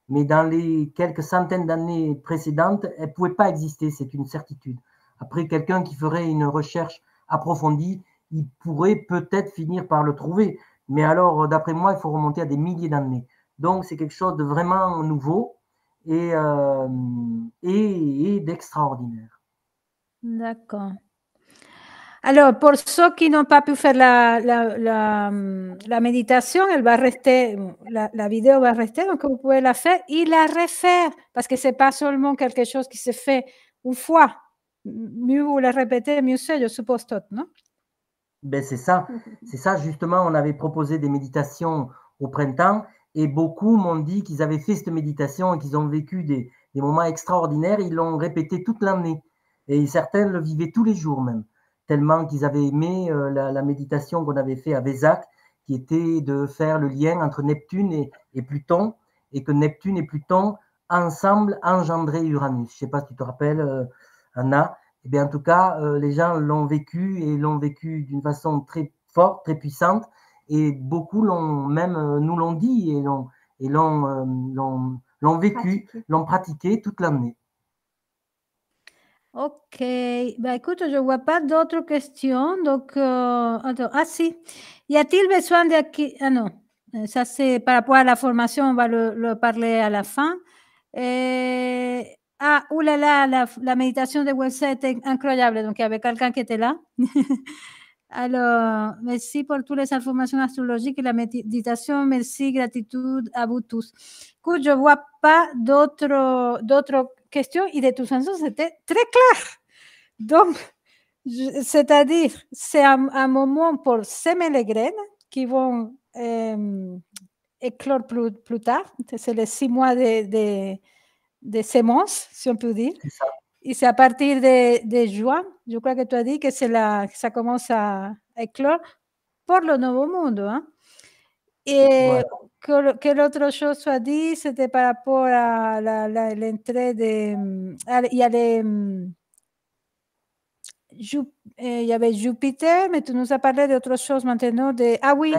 Mais dans les quelques centaines d'années précédentes, elle ne pouvait pas exister, c'est une certitude. Après, quelqu'un qui ferait une recherche approfondie, il pourrait peut-être finir par le trouver. Mais alors, d'après moi, il faut remonter à des milliers d'années. Donc, c'est quelque chose de vraiment nouveau et d'extraordinaire. D'accord. Alors, pour ceux qui n'ont pas pu faire la méditation, elle va rester, la vidéo va rester, donc vous pouvez la faire et la refaire, parce que ce n'est pas seulement quelque chose qui se fait une fois. Mieux vous le répétez, mieux c'est, je suppose, tout, non? Ben c'est ça, justement, on avait proposé des méditations au printemps et beaucoup m'ont dit qu'ils avaient fait cette méditation et qu'ils ont vécu des moments extraordinaires, ils l'ont répété toute l'année et certains le vivaient tous les jours même, tellement qu'ils avaient aimé la méditation qu'on avait fait à Vézac, qui était de faire le lien entre Neptune et Pluton, et que Neptune et Pluton ensemble engendraient Uranus. Je ne sais pas si tu te rappelles, Anna. Eh bien, en tout cas, les gens l'ont vécu et l'ont vécu d'une façon très forte, très puissante, et beaucoup l'ont même nous l'ont dit et l'ont vécu, l'ont pratiqué toute l'année. Ok, bah, écoute, je ne vois pas d'autres questions, donc, attends, ah si, y a-t-il besoin de... Ah non, ça c'est par rapport à la formation, on va le parler à la fin. Ah, oulala, la méditation de Welsa était incroyable, donc il y avait quelqu'un qui était là. Alors, merci pour toutes les informations astrologiques et la méditation. Merci, gratitude à vous tous. Écoute, je ne vois pas d'autres questions et de toute façon, c'était très clair. Donc, c'est-à-dire, c'est un moment pour semer les graines qui vont éclore plus tard. C'est les 6 mois de semences, si on peut dire. C'est ça. Et c'est à partir de juin, je crois que tu as dit que ça commence à éclore pour le nouveau monde. Hein? Et voilà. Quelle autre chose tu as dit? C'était par rapport à l'entrée de... Il y a il y avait Jupiter, mais tu nous as parlé d'autre chose maintenant. Ah oui.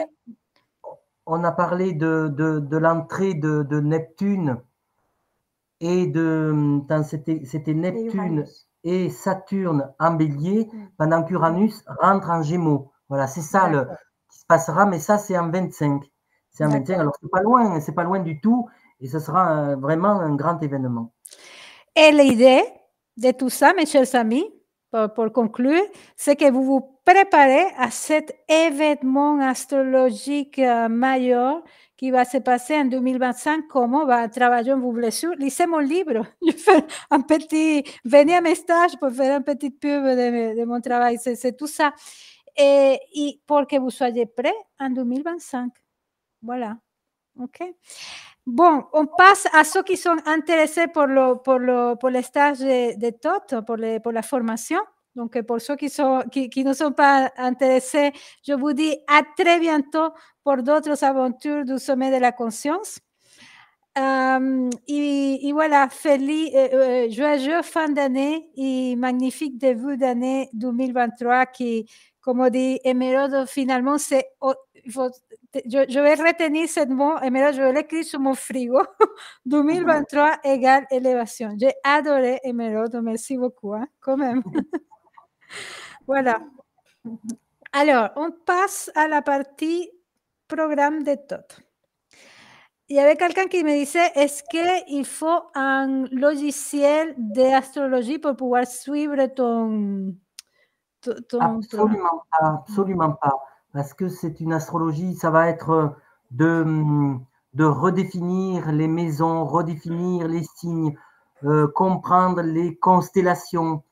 On a parlé de l'entrée de Neptune et c'était Neptune et Saturne en bélier, pendant qu'Uranus rentre en Gémeaux. Voilà, c'est ça qui se passera, mais ça, c'est en 25. C'est en 25, alors c'est pas loin du tout, et ce sera vraiment un grand événement. Et l'idée de tout ça, mes chers amis, pour conclure, c'est que vous vous préparez à cet événement astrologique majeur qui va se passer en 2025. Comment va travailler vos blessures? Lisez mon livre. Je fais venez à mes stages pour faire une petite pub de mon travail. C'est tout ça. Et pour que vous soyez prêts en 2025. Voilà. OK. Bon, on passe à ceux qui sont intéressés pour les stages de TOT, pour la formation. Donc, pour ceux qui ne sont pas intéressés, je vous dis à très bientôt pour d'autres aventures du sommet de la conscience. Et voilà, joyeux fin d'année et magnifique début d'année 2023 qui, comme on dit, Emeraude, finalement, je vais retenir ce mot, Emeraude, je vais l'écrire sur mon frigo. 2023 égale élévation. J'ai adoré Emeraude, merci beaucoup, hein, quand même. Voilà. Alors, on passe à la partie programme de TOT. Il y avait quelqu'un qui me disait, est-ce qu'il faut un logiciel d'astrologie pour pouvoir suivre ton Absolument pas. Parce que c'est une astrologie, ça va être de redéfinir les maisons, redéfinir les signes, comprendre les constellations,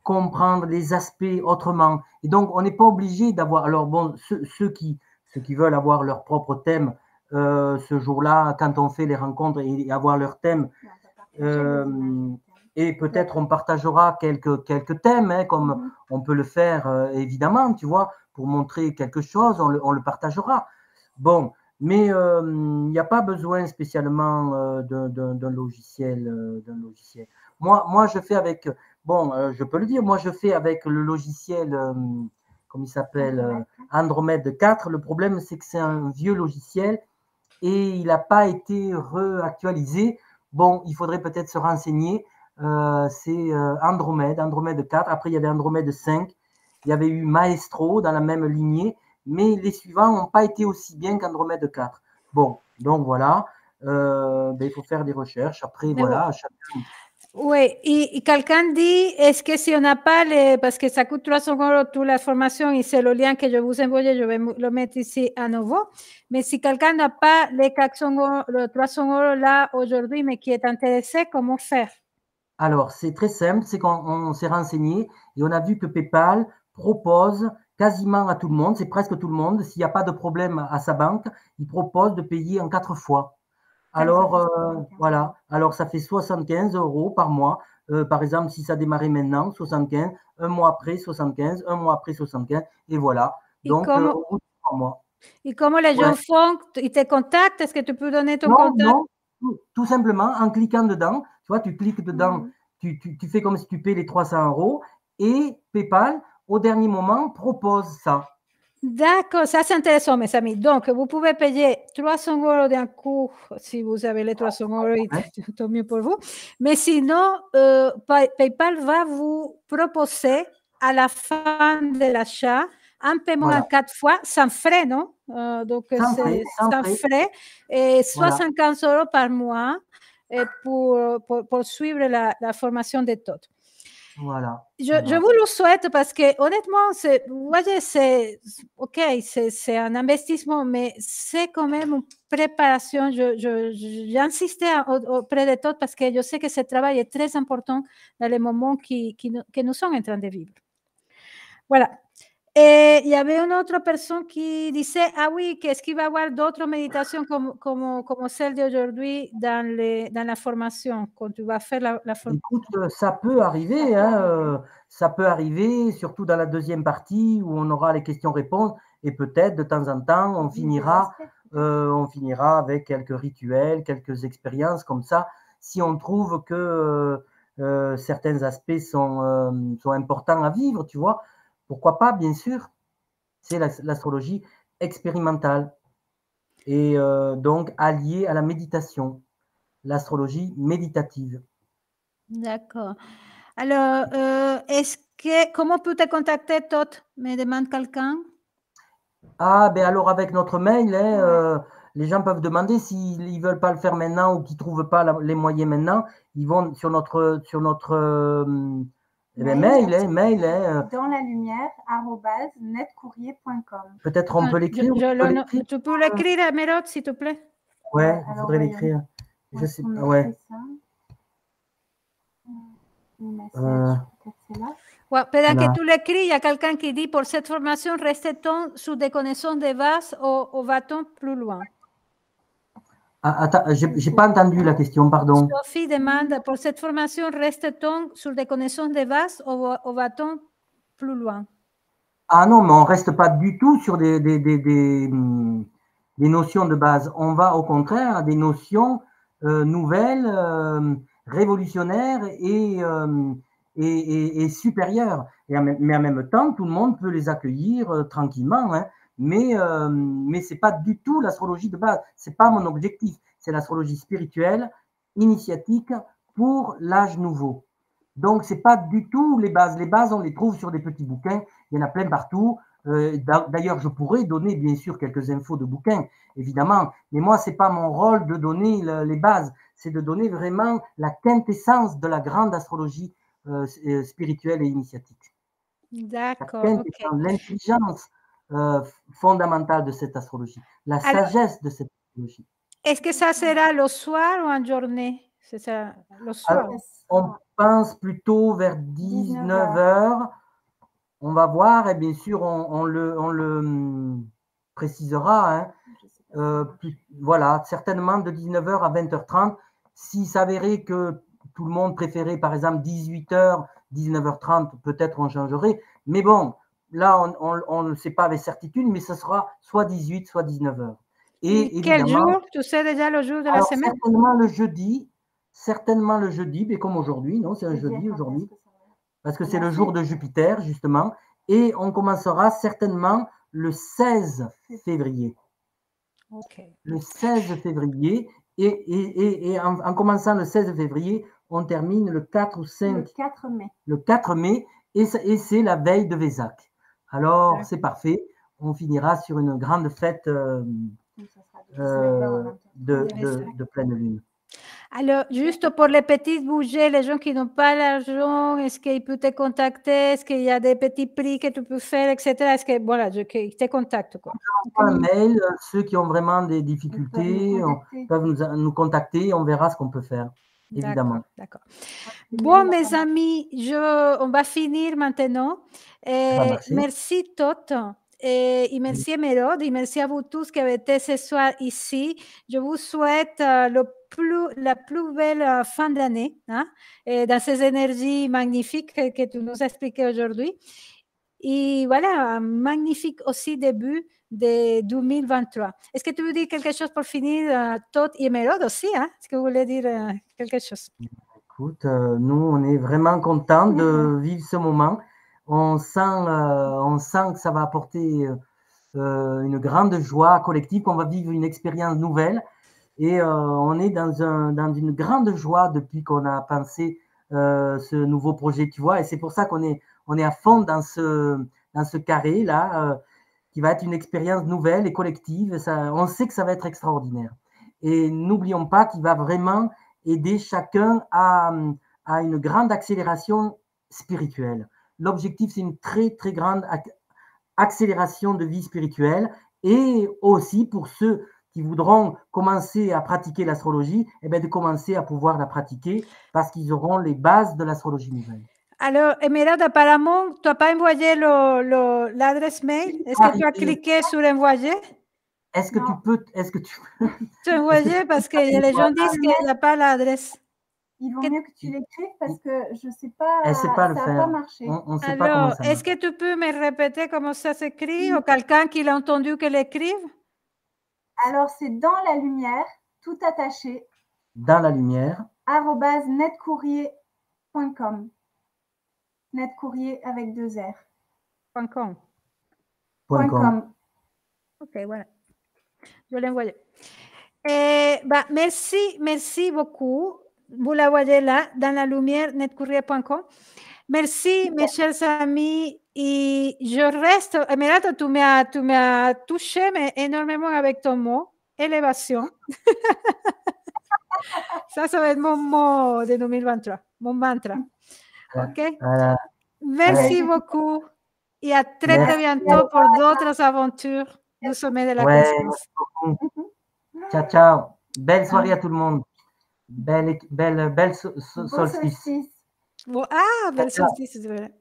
comprendre les aspects autrement. Et donc, on n'est pas obligé d'avoir... Alors bon, ceux qui veulent avoir leur propre thème, ce jour-là, quand on fait les rencontres et avoir leur thème, et peut-être on partagera quelques thèmes, hein, comme on peut le faire évidemment, tu vois, pour montrer quelque chose, on le partagera. Bon, mais il n'y a pas besoin spécialement d'un logiciel, Moi, je fais avec, bon, je peux le dire, moi, je fais avec le logiciel, comment il s'appelle, Andromède 4. Le problème, c'est que c'est un vieux logiciel et il n'a pas été réactualisé. Bon, il faudrait peut-être se renseigner. C'est Andromède 4. Après, il y avait Andromède 5. Il y avait eu Maestro dans la même lignée, mais les suivants n'ont pas été aussi bien qu'Andromède 4. Bon, donc voilà. Il faut faire des recherches. Après, voilà. Oui, y quelqu'un dit, est-ce que si on n'a pas les, parce que ça coûte 300 € toute la formation et c'est le lien que je vous envoie, je vais le mettre ici à nouveau. Mais si quelqu'un n'a pas les 400 €, le 300 € là aujourd'hui, mais qui est intéressé, comment faire? Alors, c'est très simple, c'est qu'on s'est renseigné et on a vu que PayPal propose quasiment à tout le monde, c'est presque tout le monde, s'il n'y a pas de problème à sa banque, il propose de payer en 4 fois. Alors, voilà, alors ça fait 75 € par mois. Par exemple, si ça démarrait maintenant, 75, un mois après 75, un mois après 75, et voilà. Donc, au bout de 3 mois. Et comment les gens font? Ils te contactent? Est-ce que tu peux donner ton contact? Non, tout simplement en cliquant dedans. Tu vois, tu cliques dedans, tu fais comme si tu payes les 300 € et PayPal, au dernier moment, propose ça. D'accord, ça c'est intéressant, mes amis. Donc, vous pouvez payer 300 € d'un coup si vous avez les 300 €, tant mieux pour vous. Mais sinon, PayPal va vous proposer à la fin de l'achat un paiement en 4 fois sans frais, non? Donc, c'est sans frais et 75 € par mois pour suivre la formation de Todd. Voilà. Je vous le souhaite parce que honnêtement, vous voyez, c'est un investissement, mais c'est quand même une préparation. J'ai insisté auprès de Todd parce que je sais que ce travail est très important dans les moments que nous sommes en train de vivre. Voilà. Et il y avait une autre personne qui disait, ah oui, qu'est-ce qu'il va y avoir d'autres méditations comme celle d'aujourd'hui dans la formation, quand tu vas faire la formation? Écoute, ça peut arriver, ça peut arriver, surtout dans la deuxième partie où on aura les questions-réponses et peut-être de temps en temps, on finira avec quelques rituels, quelques expériences comme ça. Si on trouve que certains aspects sont importants à vivre, tu vois, pourquoi pas, bien sûr. C'est l'astrologie expérimentale et donc alliée à la méditation, l'astrologie méditative. D'accord. Alors, comment peut te contacter, Todd? Me demande quelqu'un. Ah, ben alors avec notre mail, les gens peuvent demander s'ils ne veulent pas le faire maintenant ou qu'ils ne trouvent pas les moyens maintenant, ils vont sur notre mail. Dans la lumière, @netcourrier.com. Peut-être on peut l'écrire. Tu peux l'écrire, Mérode, s'il te plaît? Ouais, il faudrait l'écrire. Je sais pas, ouais. Peut-être c'est là. Ouais, pendant que tu l'écris, il y a quelqu'un qui dit, pour cette formation, reste-t-on sur des connaissances de base ou va-t-on plus loin? Ah, attends, j'ai pas entendu la question, pardon. Sophie demande, pour cette formation, reste-t-on sur des connaissances de base ou va-t-on plus loin? Ah non, mais on ne reste pas du tout sur des notions de base. On va au contraire à des notions nouvelles, révolutionnaires et supérieures. Mais en même temps, tout le monde peut les accueillir tranquillement. Hein. Mais ce n'est pas du tout l'astrologie de base. Ce n'est pas mon objectif. C'est l'astrologie spirituelle, initiatique pour l'âge nouveau. Donc, ce n'est pas du tout les bases. Les bases, on les trouve sur des petits bouquins. Il y en a plein partout. D'ailleurs, je pourrais donner, bien sûr, quelques infos de bouquins, évidemment. Mais moi, ce n'est pas mon rôle de donner les bases. C'est de donner vraiment la quintessence de la grande astrologie spirituelle et initiatique. D'accord. L'intelligence fondamentale de cette astrologie. La sagesse de cette astrologie. Est-ce que ça sera le soir ou en journée? C'est ça, le soir. Alors, on pense plutôt vers 19 h. On va voir et bien sûr, on le précisera. Hein. Voilà, certainement de 19 h à 20 h 30. S'il s'avérait que tout le monde préférait, par exemple, 18 h, 19 h 30, peut-être on changerait. Mais bon, là, on ne le sait pas avec certitude, mais ce sera soit 18, soit 19 h. Et quel évidemment, jour? Tu sais déjà le jour de la alors semaine? certainement le jeudi, mais comme aujourd'hui, non, c'est un jeudi aujourd'hui, parce que c'est le jour de Jupiter, justement, et on commencera certainement le 16 février. Ok. Le 16 février, et en commençant le 16 février, on termine le 4 ou 5. Le 4 mai. Le 4 mai, et c'est la veille de Vésac. Alors, c'est parfait. On finira sur une grande fête de pleine lune. Alors, juste pour les petits budgets, les gens qui n'ont pas l'argent, est-ce qu'ils peuvent te contacter? Est-ce qu'il y a des petits prix que tu peux faire, etc.? Est-ce que, voilà, qu'ils te contactent, quoi. Un mail, ceux qui ont vraiment des difficultés peuvent nous contacter, on verra ce qu'on peut faire, évidemment. D'accord. Bon, mes amis, on va finir maintenant. Merci Todd. Et merci Emeraude, et merci à vous tous qui avez été ce soir ici. Je vous souhaite la plus belle fin d'année, hein, dans ces énergies magnifiques que tu nous as expliquées aujourd'hui. Et voilà, un magnifique aussi début de 2023. Est-ce que tu veux dire quelque chose pour finir, Todd et Emeraude aussi, hein? Est-ce que vous voulez dire quelque chose? Écoute, nous, on est vraiment contents de vivre ce moment. On sent que ça va apporter une grande joie collective, qu'on va vivre une expérience nouvelle. Et on est dans une grande joie depuis qu'on a pensé ce nouveau projet, tu vois. Et c'est pour ça qu'on est à fond dans ce carré-là, qui va être une expérience nouvelle et collective. On sait que ça va être extraordinaire. Et n'oublions pas qu'il va vraiment aider chacun à une grande accélération spirituelle. L'objectif, c'est une très, très grande accélération de vie spirituelle, et aussi pour ceux qui voudront commencer à pratiquer l'astrologie, de commencer à pouvoir la pratiquer parce qu'ils auront les bases de l'astrologie nouvelle. Alors, Emeraude, apparemment, tu n'as pas envoyé l'adresse mail. Est-ce que tu as cliqué sur envoyer? Est-ce que tu peux Tu as envoyé parce que les gens disent qu'il n'y a pas l'adresse. Il vaut mieux que tu l'écrives parce que je ne sais pas, ça n'a pas marché. On sait pas comment ça marche. Est-ce que tu peux me répéter comment ça s'écrit, ou quelqu'un qui l'a entendu que l'écrive? Alors, c'est dans la lumière, tout attaché. Dans la lumière. @netcourrier.com. Netcourrier avec 2 R. .com. .com. Ok, voilà. Je l'ai envoyé. Merci beaucoup. Vous la voyez là, dans la lumière, netcourrier.com. Merci, mes chers amis. Et je reste, Emeraude, tu m'as touché mais énormément avec ton mot, élévation. Ça va être mon mot de 2023, mon mantra. OK? Merci beaucoup. Et à très, très bientôt pour d'autres aventures du sommet de la conscience. Ciao, ciao. Belle soirée à tout le monde. Belle solstice. Belle solstice, c'est vrai.